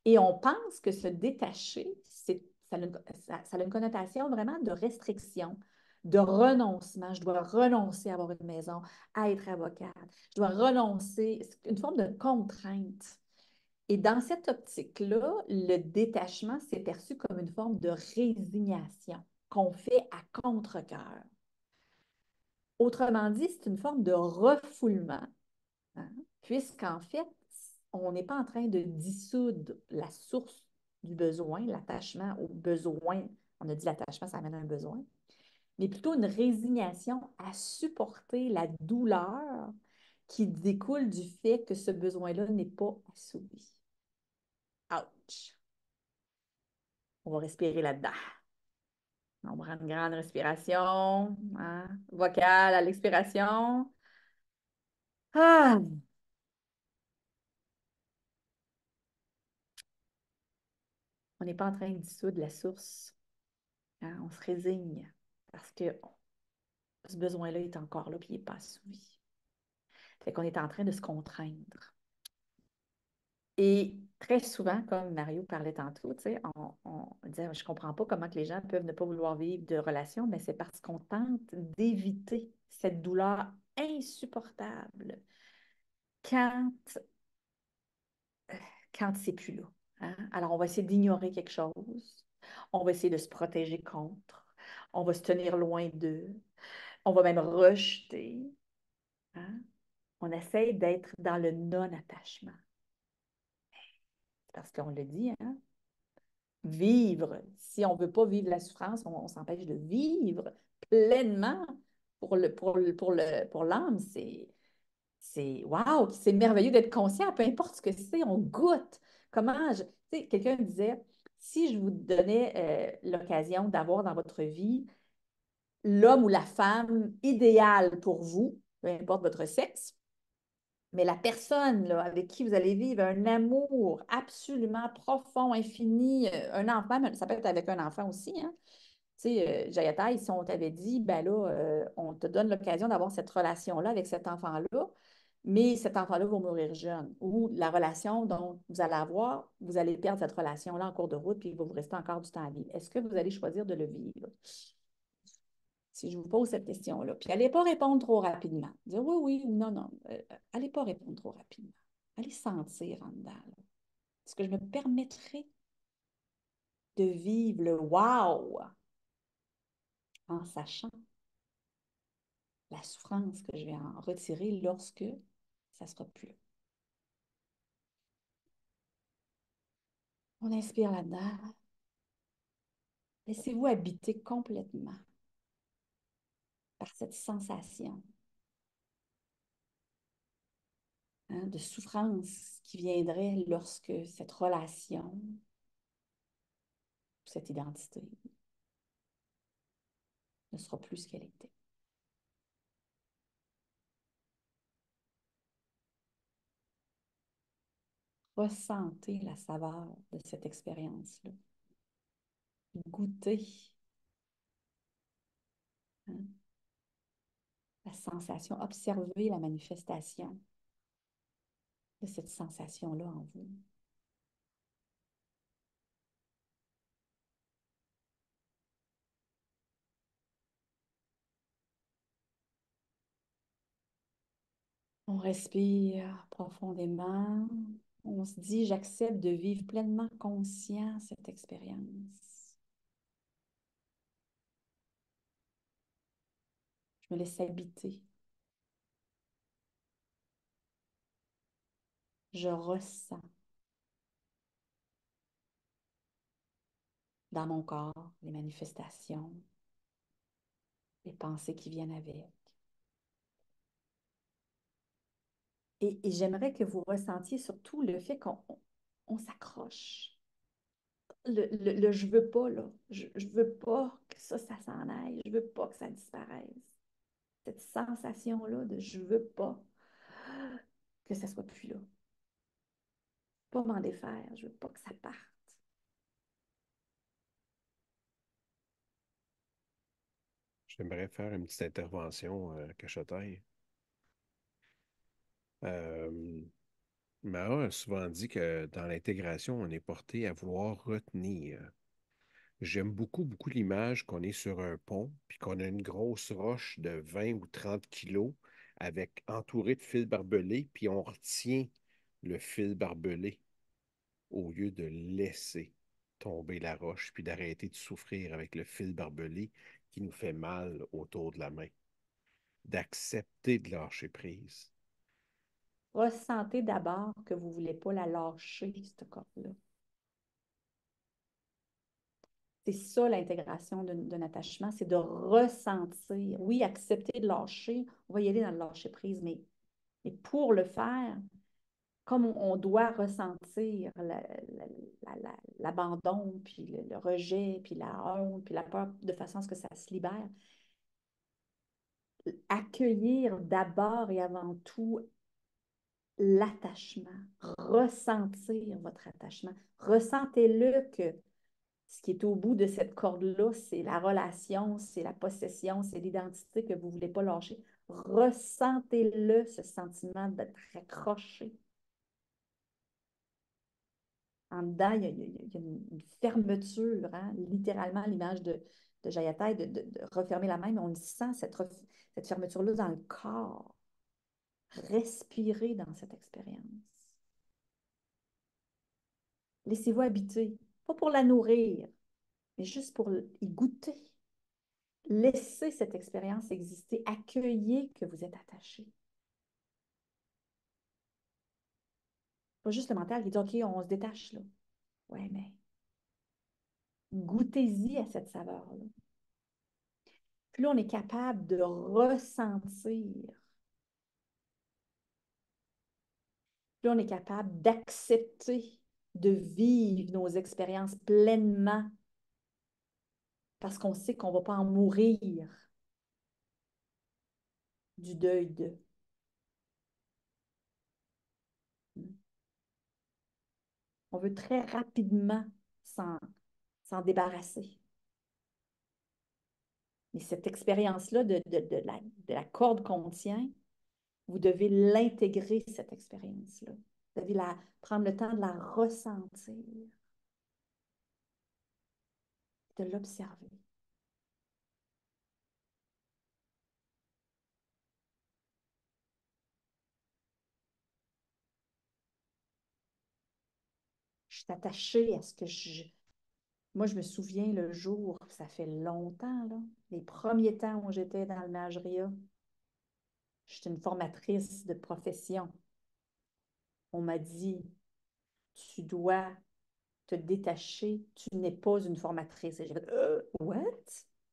Et on pense que se détacher, ça a une connotation vraiment de restriction, de renoncement. Je dois renoncer à avoir une maison, à être avocate. Je dois renoncer. C'est une forme de contrainte. Et dans cette optique-là, le détachement, c'est perçu comme une forme de résignation qu'on fait à contre-cœur. Autrement dit, c'est une forme de refoulement, hein, puisqu'en fait, on n'est pas en train de dissoudre la source du besoin, l'attachement au besoin. On a dit l'attachement, ça amène un besoin, mais plutôt une résignation à supporter la douleur qui découle du fait que ce besoin-là n'est pas assouvi. Ouch! On va respirer là-dedans. On prend une grande respiration, hein, vocale à l'expiration. Ah! On n'est pas en train de dissoudre la source. Hein, on se résigne parce que ce besoin-là est encore là et il n'est pas assouvi. Fait qu'on est en train de se contraindre. Et très souvent, comme Mario parlait tantôt, on disait, je ne comprends pas comment que les gens peuvent ne pas vouloir vivre de relations, mais c'est parce qu'on tente d'éviter cette douleur insupportable quand, quand c'est plus là. Hein? Alors, on va essayer d'ignorer quelque chose. On va essayer de se protéger contre. On va se tenir loin d'eux. On va même rejeter. Hein? On essaie d'être dans le non-attachement. Parce qu'on le dit, hein? Vivre. Si on ne veut pas vivre la souffrance, on s'empêche de vivre pleinement pour l'âme. C'est wow, c'est merveilleux d'être conscient, peu importe ce que c'est, on goûte. Tu sais, quelqu'un disait, Si je vous donnais l'occasion d'avoir dans votre vie l'homme ou la femme idéale pour vous, peu importe votre sexe, mais la personne là, avec qui vous allez vivre un amour absolument profond, infini, un enfant, ça peut être avec un enfant aussi, hein? Tu sais, Jayata, si on t'avait dit, ben là, on te donne l'occasion d'avoir cette relation-là avec cet enfant-là, mais cet enfant-là va mourir jeune. Ou la relation dont vous allez avoir, vous allez perdre cette relation-là en cours de route, puis il va vous rester encore du temps à vivre. Est-ce que vous allez choisir de le vivre? Si je vous pose cette question-là, puis allez pas répondre trop rapidement. Dire oui, oui ou non, non. Allez pas répondre trop rapidement. Allez sentir en dedans. Là. Est-ce que je me permettrais de vivre le wow en sachant la souffrance que je vais en retirer lorsque ça ne sera plus là? On inspire là-dedans. Laissez-vous habiter complètement par cette sensation de souffrance qui viendrait lorsque cette relation, cette identité ne sera plus ce qu'elle était. Ressentez la saveur de cette expérience-là. Goûtez hein, la sensation, observez la manifestation de cette sensation-là en vous. On respire profondément. On se dit, j'accepte de vivre pleinement conscient cette expérience. Je me laisse habiter. Je ressens dans mon corps les manifestations, les pensées qui viennent avec. Et j'aimerais que vous ressentiez surtout le fait qu'on s'accroche. Le je veux pas, là. Je veux pas que ça s'en aille. Je veux pas que ça disparaisse. Cette sensation-là de je veux pas que ça soit plus là. Pas m'en défaire. Je veux pas que ça parte. J'aimerais faire une petite intervention, Cachetaille. Euh, Mara a souvent dit que dans l'intégration, on est porté à vouloir retenir. J'aime beaucoup, beaucoup l'image qu'on est sur un pont, puis qu'on a une grosse roche de 20 ou 30 kilos avec entouré de fils barbelés, puis on retient le fil barbelé au lieu de laisser tomber la roche, puis d'arrêter de souffrir avec le fil barbelé qui nous fait mal autour de la main. D'accepter de lâcher prise. Ressentez d'abord que vous ne voulez pas la lâcher, cette corde-là. C'est ça l'intégration d'un attachement, c'est de ressentir. Oui, accepter de lâcher, on va y aller dans le lâcher-prise, mais pour le faire, comme on doit ressentir l'abandon, puis le rejet, puis la honte, puis la peur, de façon à ce que ça se libère, accueillir d'abord et avant tout l'attachement, ressentir votre attachement. Ressentez-le que ce qui est au bout de cette corde-là, c'est la relation, c'est la possession, c'est l'identité que vous ne voulez pas lâcher. Ressentez-le, ce sentiment d'être accroché. En dedans, il y a une fermeture, hein? Littéralement, l'image de Jayatai, de refermer la main, mais on le sent, cette fermeture-là dans le corps. Respirez dans cette expérience. Laissez-vous habiter, pas pour la nourrir, mais juste pour y goûter. Laissez cette expérience exister. Accueillez que vous êtes attaché. Pas juste le mental qui dit, OK, on se détache là. Ouais, mais goûtez-y à cette saveur-là. Puis là, on est capable de ressentir. Puis là, on est capable d'accepter de vivre nos expériences pleinement parce qu'on sait qu'on ne va pas en mourir du deuil de. On veut très rapidement s'en débarrasser. Mais cette expérience-là de la corde qu'on tient, vous devez l'intégrer, cette expérience-là. Vous devez prendre le temps de la ressentir, de l'observer. Je suis attachée à ce que je... Moi, je me souviens le jour, ça fait longtemps, là, les premiers temps où j'étais dans le Nageria, j'étais une formatrice de profession. On m'a dit, tu dois te détacher, tu n'es pas une formatrice. Et j'ai fait, what?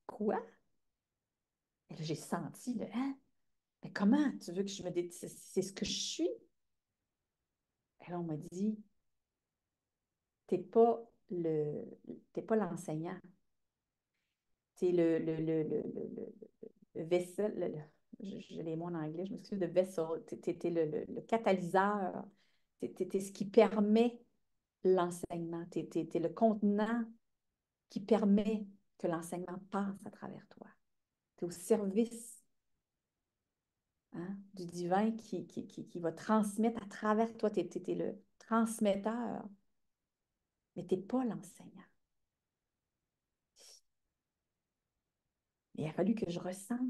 Quoi? Et là, j'ai senti, le, hein? Mais comment tu veux que je me détache? C'est ce que je suis. Et là, on m'a dit, t'es pas t'es pas l'enseignant. T'es le vaisselle, j'ai les mots en anglais, je m'excuse, de vessel. T'es le catalyseur. T'es ce qui permet l'enseignement. T'es le contenant qui permet que l'enseignement passe à travers toi. Tu es au service, hein, du divin qui va transmettre à travers toi. Tu es le transmetteur, mais tu n'es pas l'enseignant. Il a fallu que je ressente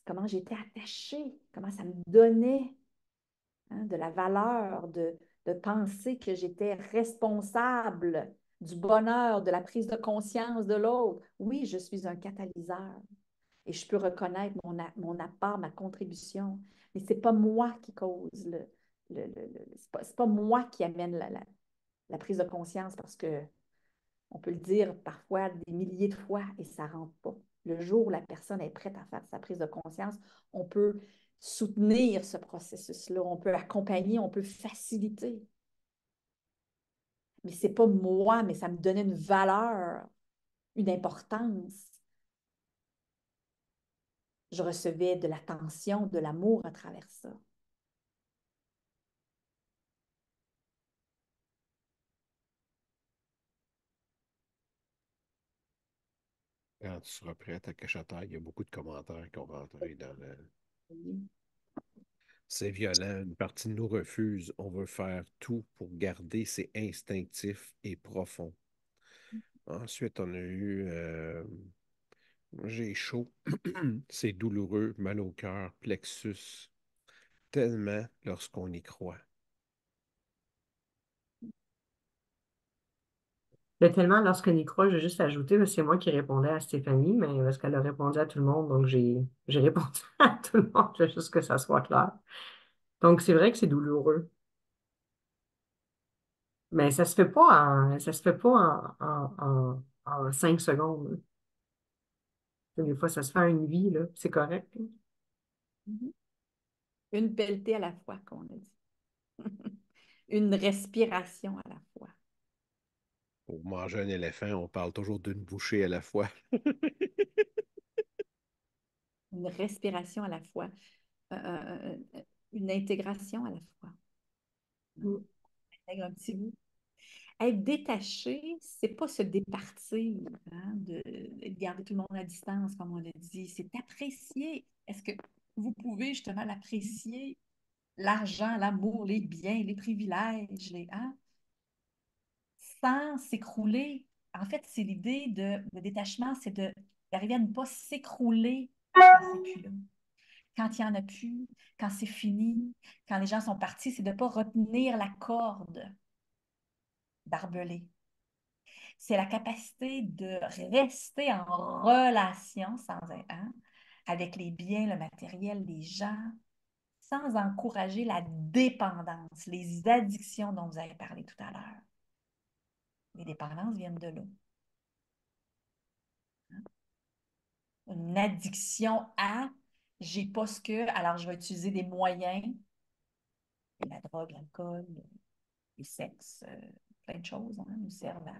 comment j'étais attachée, comment ça me donnait, hein, de la valeur de penser que j'étais responsable du bonheur, de la prise de conscience de l'autre. Oui, je suis un catalyseur. Et je peux reconnaître mon apport, ma contribution. Mais ce n'est pas moi qui cause c'est pas moi qui amène la prise de conscience parce que on peut le dire parfois des milliers de fois et ça ne rentre pas. Le jour où la personne est prête à faire sa prise de conscience, on peut soutenir ce processus-là, on peut accompagner, on peut faciliter. Mais ce n'est pas moi, mais ça me donnait une valeur, une importance. Je recevais de l'attention, de l'amour à travers ça. Quand tu seras prête à Cachataille, il y a beaucoup de commentaires qui ont rentré dans le. Oui. C'est violent. Une partie de nous refuse. On veut faire tout pour garder. C'est instinctif et profond. Ensuite, on a eu j'ai chaud. C'est douloureux, mal au cœur, plexus. Tellement lorsqu'on y croit. Mais tellement, lorsqu'on y croit, je vais juste ajouter, parce que c'est moi qui répondais à Stéphanie, mais parce qu'elle a répondu à tout le monde, donc j'ai répondu à tout le monde, je veux juste que ça soit clair. Donc, c'est vrai que c'est douloureux, mais ça se fait pas en 5 secondes. Des fois, ça se fait en une vie, là, c'est correct. Mhm. Une pelletée à la fois, comme on a dit. Une respiration à la fois. Pour manger un éléphant, on parle toujours d'une bouchée à la fois. Une respiration à la fois. Une intégration à la fois. Mm. On intègre un petit bout. Être détaché, c'est pas se départir, hein, de garder tout le monde à distance, comme on l'a dit. C'est apprécier. Est-ce que vous pouvez justement l'apprécier? L'argent, l'amour, les biens, les privilèges, hein, sans s'écrouler. En fait, c'est l'idée de détachement, c'est d'arriver à ne pas s'écrouler quand c'est plus là. Quand il n'y en a plus, quand c'est fini, quand les gens sont partis, c'est de ne pas retenir la corde barbelée. C'est la capacité de rester en relation sans hein, avec les biens, le matériel, les gens, sans encourager la dépendance, les addictions dont vous avez parlé tout à l'heure. Les dépendances viennent de là. Une addiction à j'ai pas ce que, alors je vais utiliser des moyens, la drogue, l'alcool, le sexe, plein de choses, hein, nous servent à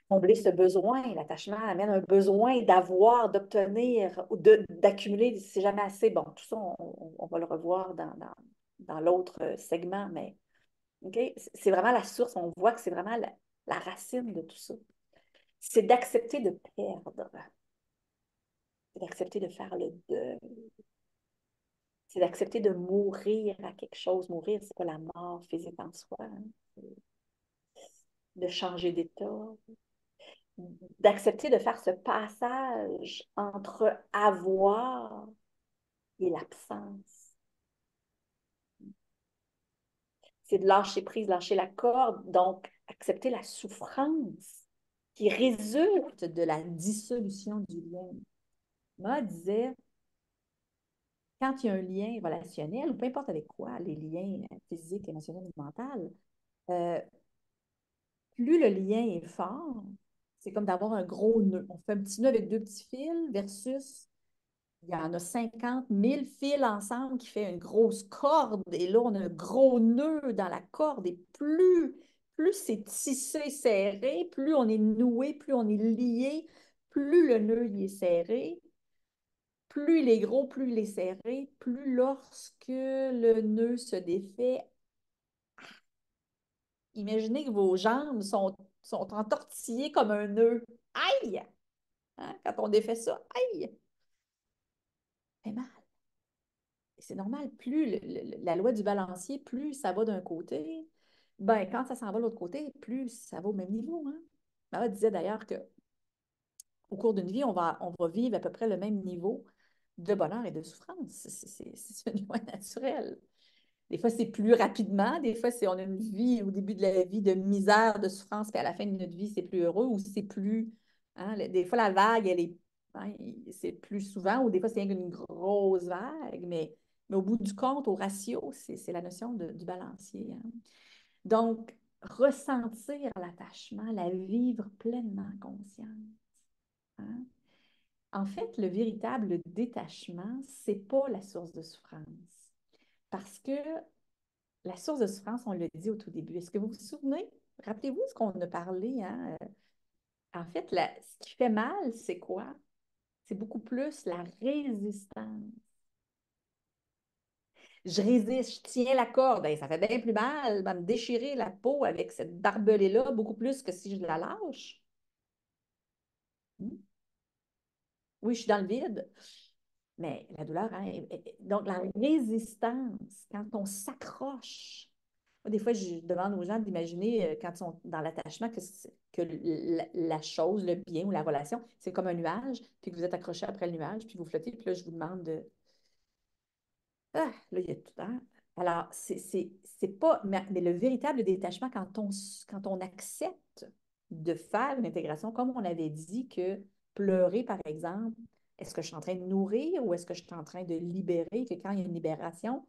combler ce besoin. L'attachement amène un besoin d'avoir, d'obtenir ou d'accumuler. C'est jamais assez. Bon, tout ça, on va le revoir dans l'autre segment, mais OK? C'est vraiment la source. On voit que c'est vraiment la racine de tout ça. C'est d'accepter de perdre. C'est d'accepter de faire le deuil. C'est d'accepter de mourir à quelque chose. Mourir, c'est pas la mort physique en soi, hein. De changer d'état, d'accepter de faire ce passage entre avoir et l'absence. C'est de lâcher prise, lâcher la corde, donc accepter la souffrance qui résulte de la dissolution du lien. Ma disait, quand il y a un lien relationnel, ou peu importe avec quoi, les liens physiques, émotionnels ou mentaux, euh, plus le lien est fort, c'est comme d'avoir un gros nœud. On fait un petit nœud avec deux petits fils versus il y en a 50 000 fils ensemble qui fait une grosse corde. Et là, on a un gros nœud dans la corde. Et plus c'est tissé, serré, plus on est noué, plus on est lié, plus le nœud y est serré. Plus il est gros, plus il est serré, plus lorsque le nœud se défait, imaginez que vos jambes sont entortillées comme un nœud. Aïe! Hein? Quand on défait ça, aïe! Ça fait mal. Et c'est normal, plus la loi du balancier, plus ça va d'un côté, ben quand ça s'en va de l'autre côté, plus ça va au même niveau. Hein? Mara disait d'ailleurs qu'au cours d'une vie, on va vivre à peu près le même niveau de bonheur et de souffrance. C'est une loi naturelle. Des fois, c'est plus rapidement. Des fois, on a une vie au début de la vie de misère, de souffrance, puis à la fin de notre vie, c'est plus heureux ou c'est plus. Hein, des fois, la vague, elle est. Hein, c'est plus souvent, ou des fois, c'est une grosse vague, mais au bout du compte, au ratio, c'est la notion du balancier. Hein. Donc, ressentir l'attachement, la vivre pleinement consciente. Hein. En fait, le véritable détachement, c'est pas la source de souffrance. Parce que la source de souffrance, on l'a dit au tout début. Est-ce que vous vous souvenez? Rappelez-vous ce qu'on a parlé. Hein? En fait, ce qui fait mal, c'est quoi? C'est beaucoup plus la résistance. Je résiste, je tiens la corde. Hey, ça fait bien plus mal, va me déchirer la peau avec cette barbelée-là, beaucoup plus que si je la lâche. Oui, je suis dans le vide. Mais la douleur, hein, donc la résistance, quand on s'accroche. Moi, des fois, je demande aux gens d'imaginer quand ils sont dans l'attachement que la chose, le bien ou la relation, c'est comme un nuage, puis que vous êtes accroché après le nuage, puis vous flottez, puis là, je vous demande de. Ah, là, il y a tout. Hein? Alors, c'est pas. Mais le véritable détachement, quand on accepte de faire une intégration, comme on avait dit que pleurer, par exemple, est-ce que je suis en train de nourrir ou est-ce que je suis en train de libérer? Que quand il y a une libération,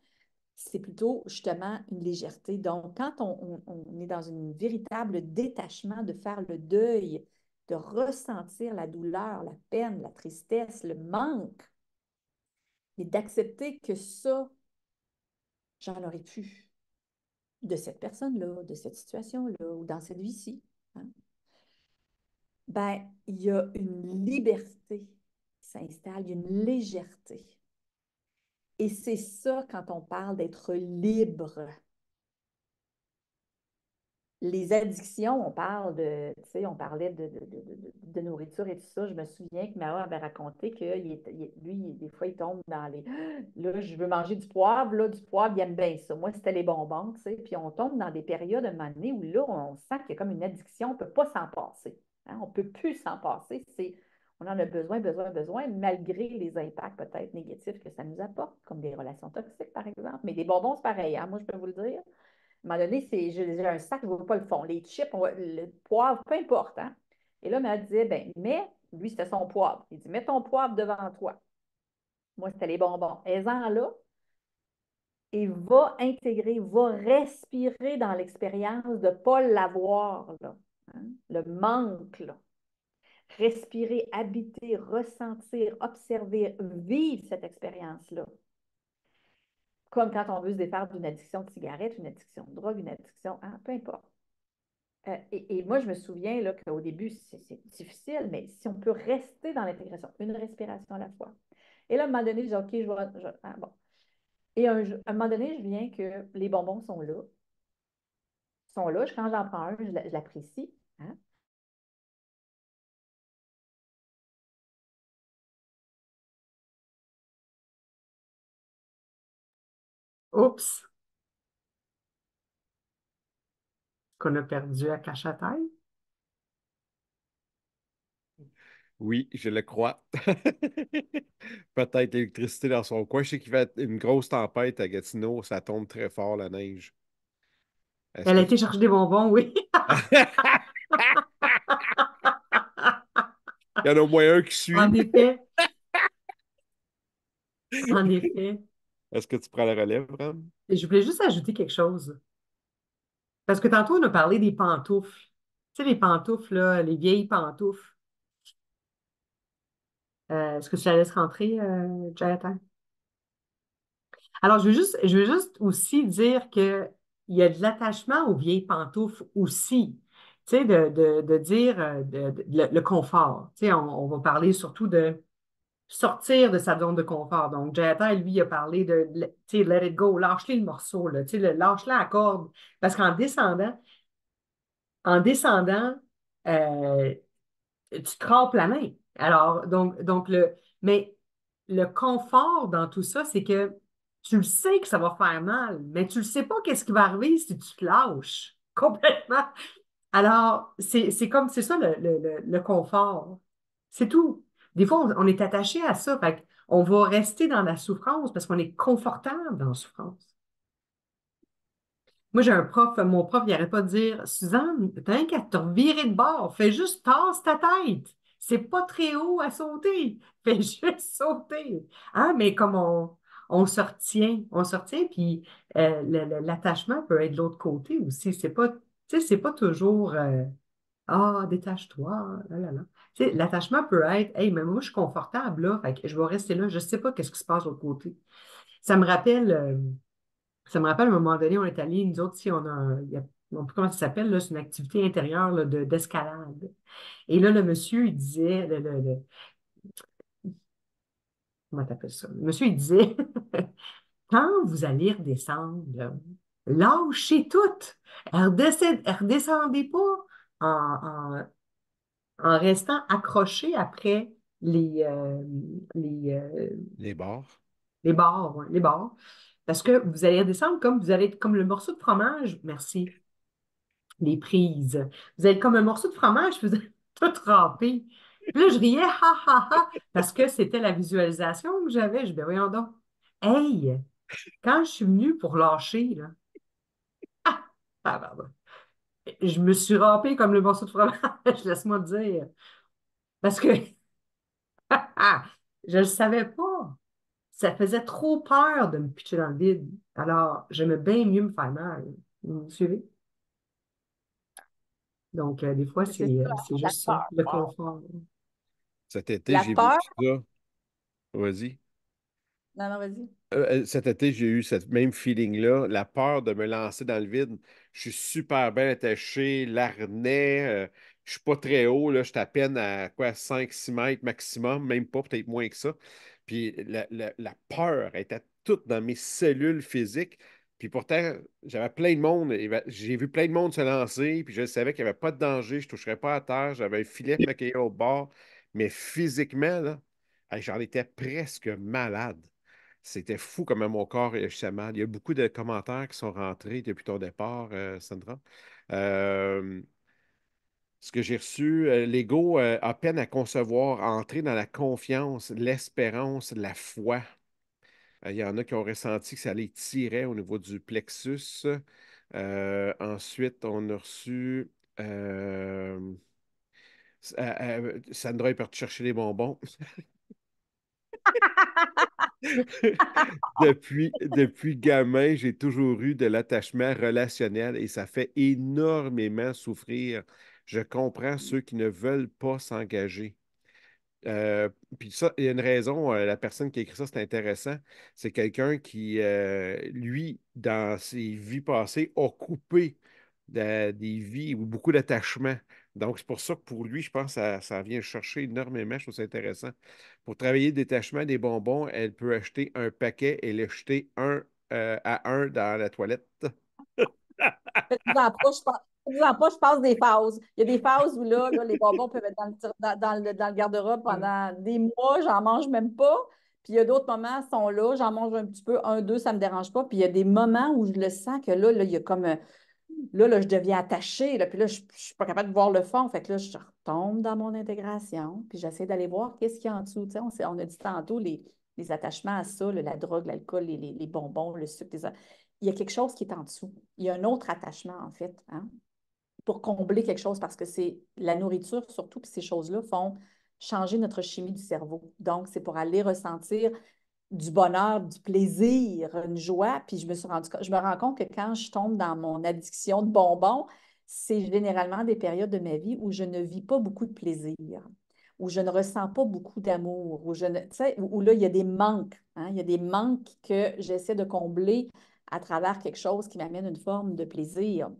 c'est plutôt justement une légèreté. Donc, quand on est dans un véritable détachement de faire le deuil, de ressentir la douleur, la peine, la tristesse, le manque, et d'accepter que ça, j'en aurais pu de cette personne-là, de cette situation-là, ou dans cette vie-ci, hein, ben, il y a une liberté qui s'installe, il y a une légèreté. Et c'est ça quand on parle d'être libre. Les addictions, on parle de, tu sais, on parlait de nourriture et tout ça. Je me souviens que Mara avait raconté que lui, des fois, il tombe dans les. Là, je veux manger du poivre, là, du poivre, il aime bien ça. Moi, c'était les bonbons, tu sais. Puis on tombe dans des périodes à un moment donné où là, on sent qu'il y a comme une addiction, on ne peut pas s'en passer. Hein. On ne peut plus s'en passer. On en a besoin, besoin, besoin, malgré les impacts peut-être négatifs que ça nous apporte, comme des relations toxiques, par exemple. Mais des bonbons, c'est pareil, hein. Moi, je peux vous le dire. À un moment donné, j'ai un sac, je ne vois pas le fond. Les chips, le poivre, peu importe. Hein? Et là, elle disait, ben, lui, c'était son poivre. Il dit, mets ton poivre devant toi. Moi, c'était les bonbons. Aisant là, et va intégrer, va respirer dans l'expérience de ne pas l'avoir, là. Hein? Le manque, là. Respirer, habiter, ressentir, observer, vivre cette expérience-là. comme quand on veut se défaire d'une addiction de cigarette, une addiction de drogue, une addiction, hein, peu importe. Et moi, je me souviens là, qu'au début, c'est difficile, mais si on peut rester dans l'intégration, une respiration à la fois. Et là, à un moment donné, je dis, OK, ah, bon. Et à un moment donné, je viens que les bonbons sont là. Sont là. Quand j'en prends un, je l'apprécie. Hein? Oups, qu'on a perdu à Cachataille. Oui, je le crois. Peut-être l'électricité dans son coin. Je sais qu'il fait une grosse tempête à Gatineau. Ça tombe très fort, la neige. Est-ce Elle a que été chercher des bonbons, oui. Il y en a au moins un qui En suit. effet, en effet. Est-ce que tu prends la relève, Ram? Et je voulais juste ajouter quelque chose. Parce que tantôt, on a parlé des pantoufles. Tu sais, les pantoufles, là, les vieilles pantoufles. Est-ce que tu la laisses rentrer, Jonathan? Alors, je veux juste aussi dire qu'il y a de l'attachement aux vieilles pantoufles aussi. Tu sais, de dire le confort. Tu sais, on va parler surtout de sortir de sa zone de confort. Donc, Jonathan, lui, il a parlé de, tu sais, let it go, lâche-le le morceau, là, tu sais, lâche-le à la corde. Parce qu'en descendant, euh, tu te râpes la main. Alors, mais le confort dans tout ça, c'est que tu le sais que ça va faire mal, mais tu ne sais pas qu'est-ce qui va arriver si tu te lâches complètement. Alors, c'est ça le confort. C'est tout. Des fois, on est attaché à ça. Fait on va rester dans la souffrance parce qu'on est confortable dans la souffrance. Moi, j'ai un prof, mon prof, il n'arrête pas de dire, Suzanne, t'as qu'à te revirer de bord, fais juste tasse ta tête. C'est pas très haut à sauter. Fais juste sauter. Hein? Mais comme on se retient, puis l'attachement peut être de l'autre côté aussi. C'est pas, tu sais, c'est pas toujours ah, détache-toi, là, là, là. Tu sais, l'attachement peut être, hey, mais moi, je suis confortable là, fait que je vais rester là, je ne sais pas qu'est-ce qui se passe de l'autre côté. Ça me rappelle. Ça me rappelle, à un moment donné, on est allé, nous autres, si on a, on peut comment ça s'appelle, là, c'est une activité intérieure là, d'escalade. Et là, le monsieur, il disait, comment t'appelles ça? Le monsieur, il disait, quand vous allez redescendre, là, lâchez tout. Redescendez pas en, en, en restant accroché après les, euh, les, euh, Les bars. les barres, ouais, les barres. Parce que vous allez redescendre comme vous allez être comme le morceau de fromage. Merci. Les prises. Vous êtes comme un morceau de fromage, vous êtes tout râpé. Puis là, je riais, ha, ha, ha, parce que c'était la visualisation que j'avais. Je dis, ben voyons donc. Hey, quand je suis venue pour lâcher, là, pardon, je me suis râpé comme le morceau de fromage, laisse-moi te dire. Parce que je ne le savais pas. Ça faisait trop peur de me pitcher dans le vide. Alors, j'aimais bien mieux me faire mal. Vous me suivez? Donc, des fois, C'est c'est la juste ça, peur. le Wow. confort. Cet été, La j'ai peur? vécu ça. Vas-y. Non, non, vas-y. Cet été, j'ai eu ce même feeling-là, la peur de me lancer dans le vide. Je suis super bien attaché, l'harnais, je suis pas très haut, là, je suis à peine à quoi, 5-6 mètres maximum, même pas, peut-être moins que ça. Puis la peur était toute dans mes cellules physiques. Puis pourtant, j'avais plein de monde, j'ai vu plein de monde se lancer, puis je savais qu'il n'y avait pas de danger, je ne toucherais pas à terre, j'avais un filet pour m'accueillir au bord. Mais physiquement, là, hey, j'en étais presque malade. C'était fou comment mon corps réagissait mal. Il y a beaucoup de commentaires qui sont rentrés depuis ton départ, Sandra. Euh, Ce que j'ai reçu, l'ego a peine à concevoir, à entrer dans la confiance, l'espérance, la foi. Il y en a qui ont ressenti que ça les tirait au niveau du plexus. Ensuite, on a reçu Sandra est partie chercher les bonbons. Depuis gamin, j'ai toujours eu de l'attachement relationnel et ça fait énormément souffrir. Je comprends ceux qui ne veulent pas s'engager. Euh, Puis ça, il y a une raison, la personne qui a écrit ça, c'est intéressant. C'est quelqu'un qui, lui, dans ses vies passées, a coupé des vies ou beaucoup d'attachements. Donc, c'est pour ça que pour lui, je pense que ça vient chercher énormément. Je trouve ça intéressant. Pour travailler le détachement des bonbons, elle peut acheter un paquet et les jeter un à un dans la toilette. Faites-vous-en pas, faites-vous-en pas, je passe des phases. Il y a des phases où là, les bonbons peuvent être dans le garde-robe pendant des mois, j'en mange même pas. Puis il y a d'autres moments, ils sont là, j'en mange un petit peu, un, deux, ça ne me dérange pas. Puis il y a des moments où je le sens que là, il y a comme là, je deviens attachée. Là, puis là, je ne suis pas capable de voir le fond. Fait que là, je retombe dans mon intégration. Puis j'essaie d'aller voir qu'est-ce qu'il y a en dessous. Tu sais, on a dit tantôt les attachements à ça, la drogue, l'alcool, les bonbons, le sucre. Il y a quelque chose qui est en dessous. Il y a un autre attachement, en fait, hein, pour combler quelque chose, parce que c'est la nourriture, surtout, puis ces choses-là font changer notre chimie du cerveau. Donc, c'est pour aller ressentir du bonheur, du plaisir, une joie. Puis je me rends compte que quand je tombe dans mon addiction de bonbons, c'est généralement des périodes de ma vie où je ne vis pas beaucoup de plaisir, où je ne ressens pas beaucoup d'amour, où je ne, tu sais, où là, il y a des manques, hein, il y a des manques que j'essaie de combler à travers quelque chose qui m'amène une forme de plaisir.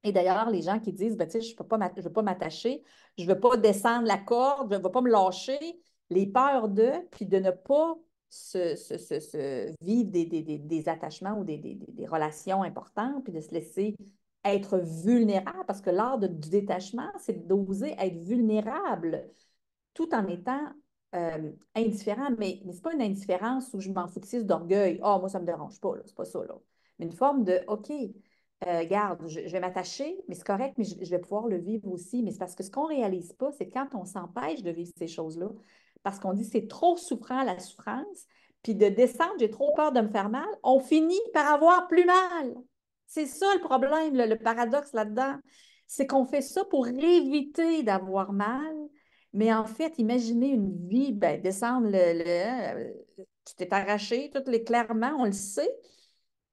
Et d'ailleurs, les gens qui disent, ben, tu sais, je ne veux pas m'attacher, je ne veux pas descendre la corde, je ne veux pas me lâcher, les peurs puis de ne pas vivre des attachements ou des relations importantes, puis de se laisser être vulnérable, parce que l'art du détachement, c'est d'oser être vulnérable tout en étant indifférent, mais ce n'est pas une indifférence où je m'en foutisse d'orgueil. Ah, moi, ça ne me dérange pas, c'est pas ça, là. Mais une forme de OK, garde, je vais m'attacher, mais c'est correct, mais je vais pouvoir le vivre aussi. Mais c'est parce que ce qu'on ne réalise pas, c'est quand on s'empêche de vivre ces choses-là, parce qu'on dit c'est trop souffrant la souffrance, puis de descendre, j'ai trop peur de me faire mal, on finit par avoir plus mal. C'est ça le problème, le paradoxe là-dedans. C'est qu'on fait ça pour éviter d'avoir mal, mais en fait, imaginez une vie, ben, descendre tu t'es arraché, clairement, on le sait.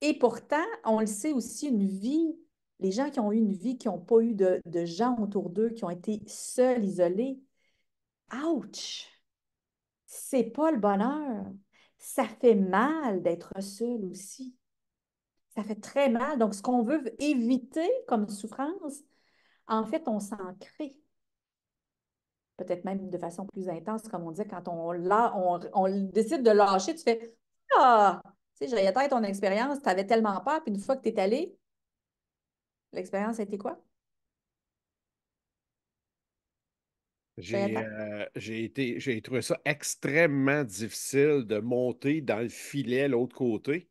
Et pourtant, on le sait aussi, une vie, les gens qui ont eu une vie, qui n'ont pas eu de gens autour d'eux, qui ont été seuls, isolés, ouch! C'est pas le bonheur. Ça fait mal d'être seul aussi. Ça fait très mal. Donc, ce qu'on veut éviter comme souffrance, en fait, on s'en crée. Peut-être même de façon plus intense, comme on dit, quand on décide de lâcher, tu fais Ah! Tu sais, j'ai ton expérience, tu avais tellement peur, puis une fois que tu es allé, l'expérience a été quoi? Jonathan? J'ai trouvé ça extrêmement difficile de monter dans le filet l'autre côté.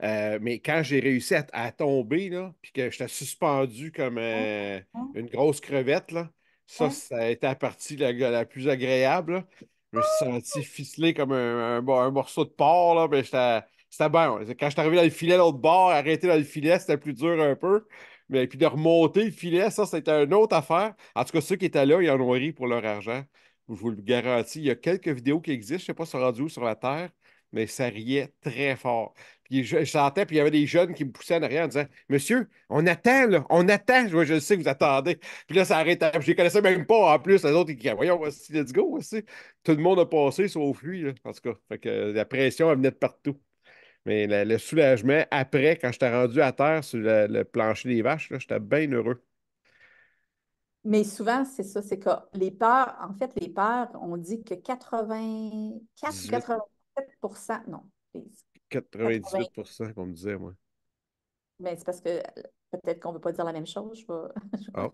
Mais quand j'ai réussi à tomber, là, puis que j'étais suspendu comme une grosse crevette, là, Hein? ça a été la partie la plus agréable, là. Je me suis senti ficelé comme un morceau de porc, là, mais c'était bon. Quand je suis arrivé dans le filet, l'autre bord, arrêté dans le filet, c'était plus dur un peu. Mais puis de remonter le filet, ça, c'était une autre affaire. En tout cas, ceux qui étaient là, ils en ont ri pour leur argent. Je vous le garantis. Il y a quelques vidéos qui existent, je ne sais pas si c'est rendu où sur la Terre, mais ça riait très fort. Puis je sentais, puis il y avait des jeunes qui me poussaient en arrière en disant Monsieur, on attend, là, on attend. Je le sais que vous attendez. Puis là, ça arrêtait. Je les connaissais même pas en plus. Les autres, ils disaient Voyons, voici, let's go, voici. Tout le monde a passé sauf lui, là, en tout cas. Fait que la pression, elle venait de partout. Mais le soulagement, après, quand j'étais rendu à terre sur le plancher des vaches, là, j'étais bien heureux. Mais souvent, c'est ça, c'est que les peurs, en fait, les peurs, on dit que 84 ou 18, 87 non, 80, 98% qu'on me disait, moi. mais c'est parce que peut-être qu'on ne veut pas dire la même chose. Ah,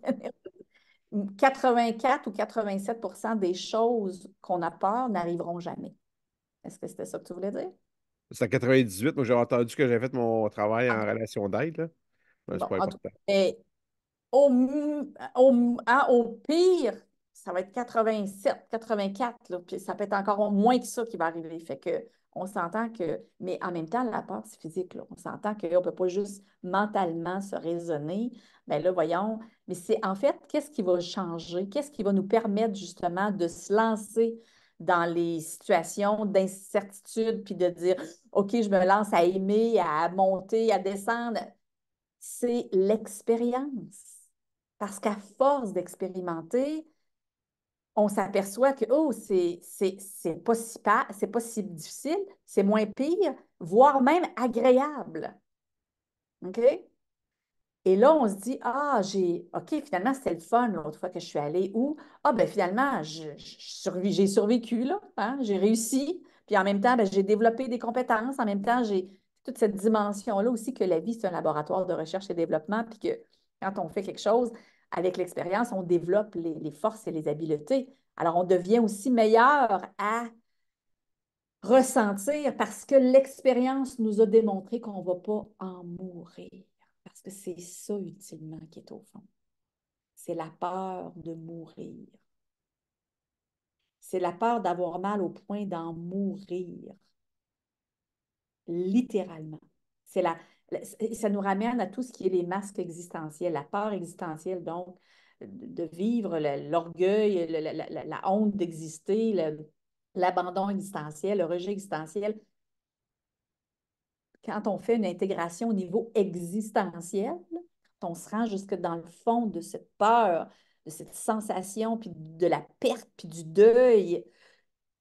84 ou 87 des choses qu'on a peur n'arriveront jamais. Est-ce que c'était ça que tu voulais dire? c'est à 98. Moi, j'ai entendu que j'avais fait mon travail en OK. relation d'aide, là. Ouais, c'est Bon, pas en tout important. cas, au pire, ça va être 87, 84, là, puis ça peut être encore moins que ça qui va arriver. Fait que on s'entend que, mais en même temps, la peur, c'est physique, là. On s'entend qu'on ne peut pas juste mentalement se raisonner. Bien là, voyons, mais c'est en fait, qu'est-ce qui va changer? Qu'est-ce qui va nous permettre justement de se lancer dans les situations d'incertitude, puis de dire, OK, je me lance à aimer, à monter, à descendre? C'est l'expérience. Parce qu'à force d'expérimenter, on s'aperçoit que, oh, c'est pas c'est pas si difficile, c'est moins pire, voire même agréable. OK? Et là, on se dit, ah, OK, finalement, c'était le fun l'autre fois que je suis allée, ou, ah, ben finalement, j'ai survécu, là, hein, j'ai réussi, puis en même temps, ben, j'ai développé des compétences, en même temps, j'ai toute cette dimension-là aussi que la vie, c'est un laboratoire de recherche et développement, puis que quand on fait quelque chose, avec l'expérience, on développe les forces et les habiletés. Alors, on devient aussi meilleur à ressentir parce que l'expérience nous a démontré qu'on ne va pas en mourir. Parce que c'est ça, ultimement, qui est au fond. C'est la peur de mourir. C'est la peur d'avoir mal au point d'en mourir. Littéralement. Ça nous ramène à tout ce qui est les masques existentiels, la peur existentielle, donc, de vivre l'orgueil, la honte d'exister, l'abandon existentiel, le rejet existentiel. Quand on fait une intégration au niveau existentiel, quand on se rend jusque dans le fond de cette peur, de cette sensation, puis de la perte, puis du deuil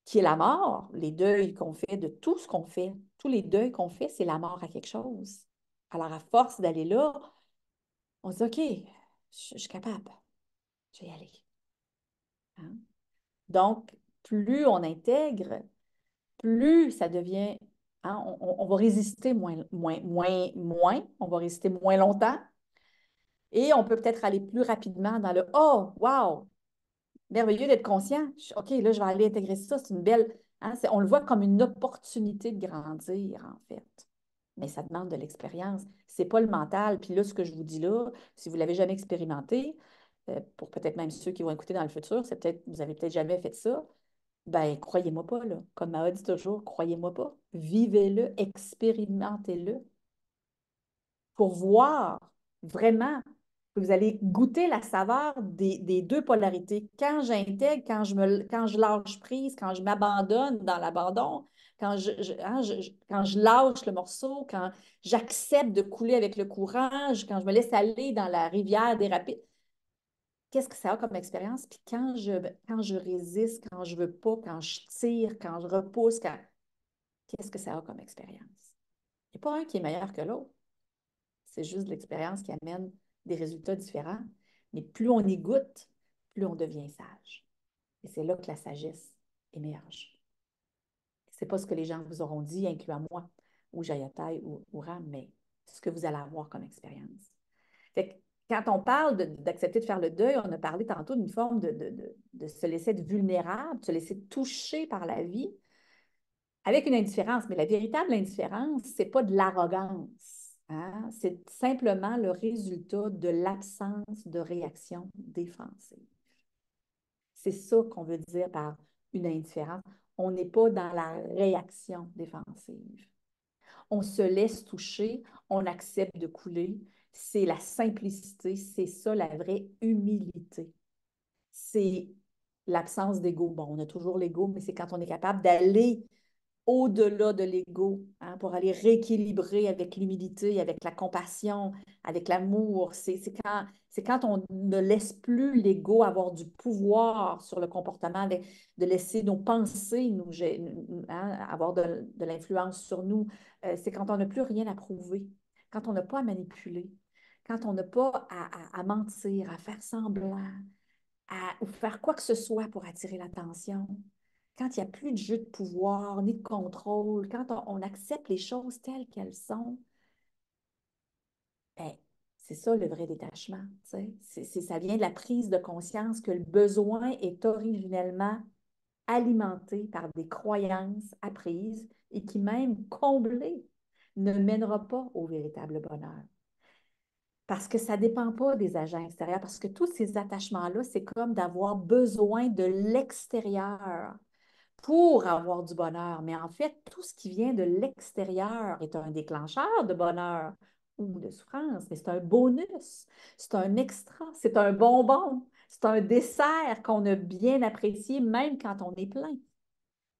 qui est la mort, les deuils qu'on fait, de tout ce qu'on fait, tous les deuils qu'on fait, c'est la mort à quelque chose. Alors, à force d'aller là, on se dit, OK, je suis capable, je vais y aller. Hein? Donc, plus on intègre, plus ça devient, hein, on va résister moins, on va résister moins longtemps et on peut peut-être aller plus rapidement dans le Oh, wow, merveilleux d'être conscient. OK, là, je vais aller intégrer ça. C'est une belle. Hein, on le voit comme une opportunité de grandir, en fait. Mais ça demande de l'expérience. C'est pas le mental. Puis là, ce que je vous dis là, si vous ne l'avez jamais expérimenté, pour peut-être même ceux qui vont écouter dans le futur, vous avez peut-être jamais fait ça. Ben, croyez-moi pas, là. Comme Mao dit toujours, croyez-moi pas. Vivez-le, expérimentez-le pour voir vraiment que vous allez goûter la saveur des deux polarités. Quand j'intègre, quand je lâche prise, quand je m'abandonne dans l'abandon, quand je lâche le morceau, quand j'accepte de couler avec le courage, quand je me laisse aller dans la rivière des rapides, qu'est-ce que ça a comme expérience? Puis quand je résiste, quand je veux pas, quand je tire, quand je repousse, qu'est-ce que ça a comme expérience? Il n'y a pas un qui est meilleur que l'autre. C'est juste l'expérience qui amène des résultats différents. Mais plus on y goûte, plus on devient sage. Et c'est là que la sagesse émerge. Ce n'est pas ce que les gens vous auront dit, incluant moi, ou Jayatai, ou Ram, mais ce que vous allez avoir comme expérience. Fait que quand on parle d'accepter de faire le deuil, on a parlé tantôt d'une forme de se laisser être vulnérable, de se laisser toucher par la vie avec une indifférence. Mais la véritable indifférence, ce n'est pas de l'arrogance. Hein? C'est simplement le résultat de l'absence de réaction défensive. C'est ça qu'on veut dire par une indifférence. On n'est pas dans la réaction défensive. On se laisse toucher, on accepte de couler. C'est la simplicité, c'est ça la vraie humilité. C'est l'absence d'ego. Bon, on a toujours l'ego, mais c'est quand on est capable d'aller au-delà de l'ego, hein, pour aller rééquilibrer avec l'humilité, avec la compassion, avec l'amour. C'est quand on ne laisse plus l'ego avoir du pouvoir sur le comportement, de laisser nos pensées hein, avoir de l'influence sur nous. C'est quand on n'a plus rien à prouver, quand on n'a pas à manipuler, quand on n'a pas à mentir, à faire semblant, ou faire quoi que ce soit pour attirer l'attention. Quand il n'y a plus de jeu de pouvoir ni de contrôle, quand on accepte les choses telles qu'elles sont, ben, c'est ça le vrai détachement. Ça vient de la prise de conscience que le besoin est originellement alimenté par des croyances apprises et qui, même comblées, ne mènera pas au véritable bonheur. Parce que ça ne dépend pas des agents extérieurs, parce que tous ces attachements-là, c'est comme d'avoir besoin de l'extérieur pour avoir du bonheur. Mais en fait, tout ce qui vient de l'extérieur est un déclencheur de bonheur ou de souffrance, mais c'est un bonus, c'est un extra, c'est un bonbon, c'est un dessert qu'on a bien apprécié même quand on est plein.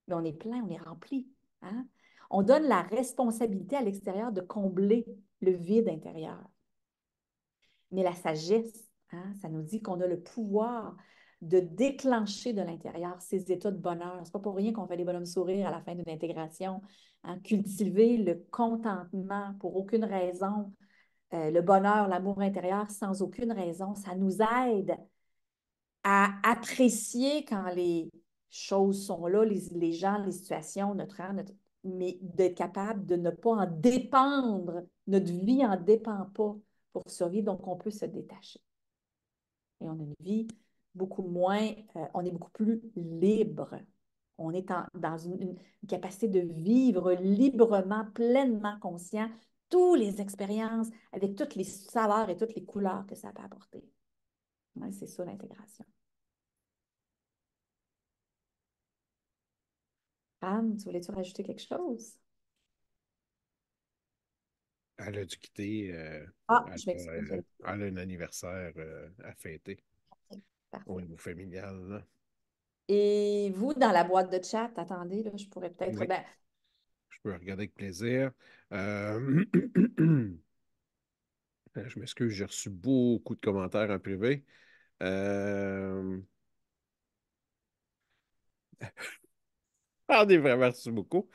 Mais on est plein, on est rempli. Hein? On donne la responsabilité à l'extérieur de combler le vide intérieur. Mais la sagesse, hein, ça nous dit qu'on a le pouvoir de déclencher de l'intérieur ces états de bonheur. C'est pas pour rien qu'on fait des bonhommes sourires à la fin d'une intégration. Hein. Cultiver le contentement pour aucune raison, le bonheur, l'amour intérieur sans aucune raison, ça nous aide à apprécier quand les choses sont là, les gens, les situations, mais d'être capable de ne pas en dépendre. Notre vie n'en dépend pas pour survivre, donc on peut se détacher. Et on a une vie beaucoup moins, on est beaucoup plus libre. On est dans une capacité de vivre librement, pleinement conscient, toutes les expériences, avec toutes les saveurs et toutes les couleurs que ça peut apporter. Ouais, c'est ça l'intégration. Anne, tu voulais-tu rajouter quelque chose? Elle a dû quitter. Ah, Elle je m'excuse. a un anniversaire à fêter au Parfait. niveau familial, là. Et vous, dans la boîte de chat, attendez, là, je pourrais peut-être. Oui, Ben, je peux regarder avec plaisir. Je m'excuse, j'ai reçu beaucoup de commentaires en privé. Euh... On est vraiment reçu beaucoup.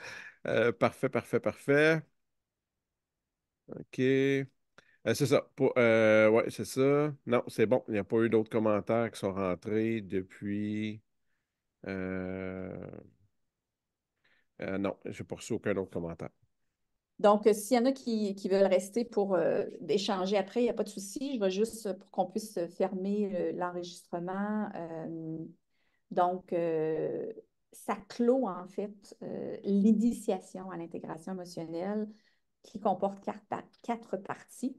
Parfait, parfait, parfait. OK. C'est ça. Ouais, c'est ça. Non, c'est bon. Il n'y a pas eu d'autres commentaires qui sont rentrés depuis. euh, non, je n'ai pas reçu aucun autre commentaire. donc, s'il y en a qui veulent rester pour échanger après, il n'y a pas de souci. Je vais juste pour qu'on puisse fermer l'enregistrement. Donc, ça clôt en fait l'initiation à l'intégration émotionnelle qui comporte quatre parties.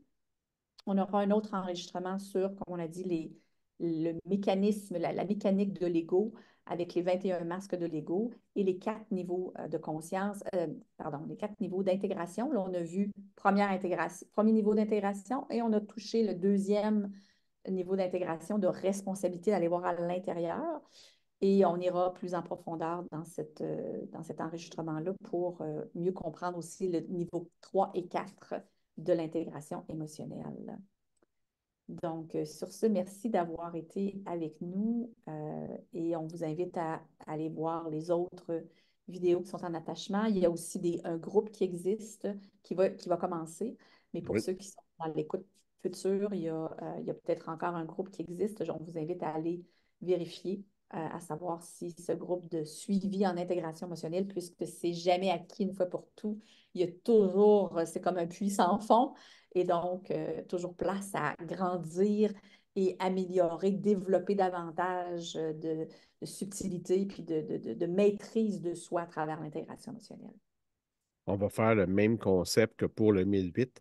On aura un autre enregistrement sur, comme on a dit, le mécanisme, la mécanique de l'ego avec les 21 masques de l'ego et les quatre niveaux de conscience, pardon, les quatre niveaux d'intégration. Là, on a vu première intégration, premier niveau d'intégration et on a touché le deuxième niveau d'intégration de responsabilité d'aller voir à l'intérieur. Et on ira plus en profondeur dans cet enregistrement-là pour mieux comprendre aussi le niveau 3 et 4 de l'intégration émotionnelle. Donc, sur ce, merci d'avoir été avec nous et on vous invite à aller voir les autres vidéos qui sont en attachement. Il y a aussi un groupe qui existe, qui va commencer, mais pour Oui. ceux qui sont dans l'écoute future, il y a peut-être encore un groupe qui existe. On vous invite à aller vérifier, à savoir si ce groupe de suivi en intégration émotionnelle, puisque c'est jamais acquis une fois pour tout, il y a toujours, c'est comme un puits sans fond. Et donc, toujours place à grandir et améliorer, développer davantage de subtilité et puis de maîtrise de soi à travers l'intégration émotionnelle. On va faire le même concept que pour le 1008.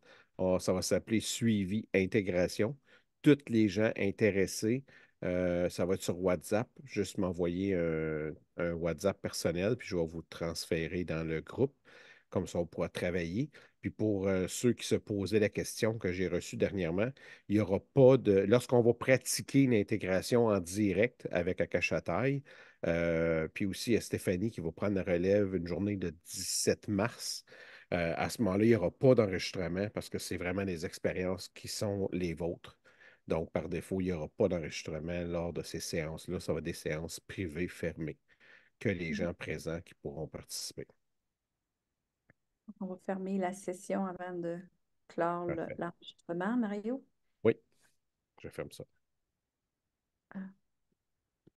Ça va s'appeler suivi intégration. Toutes les gens intéressés, ça va être sur WhatsApp. Juste m'envoyer un WhatsApp personnel, puis je vais vous transférer dans le groupe. Comme ça, on pourra travailler. Puis pour ceux qui se posaient la question que j'ai reçue dernièrement, il n'y aura pas de. Lorsqu'on va pratiquer une intégration en direct avec Akashatai, puis aussi, il y a Stéphanie qui va prendre la relève une journée de 17 mars. À ce moment-là, il n'y aura pas d'enregistrement parce que c'est vraiment des expériences qui sont les vôtres. Donc, par défaut, il n'y aura pas d'enregistrement lors de ces séances-là. Ça va être des séances privées fermées que les gens présents qui pourront participer. On va fermer la session avant de clore Parfait. l'enregistrement, Mario. Oui, je ferme ça. Ah.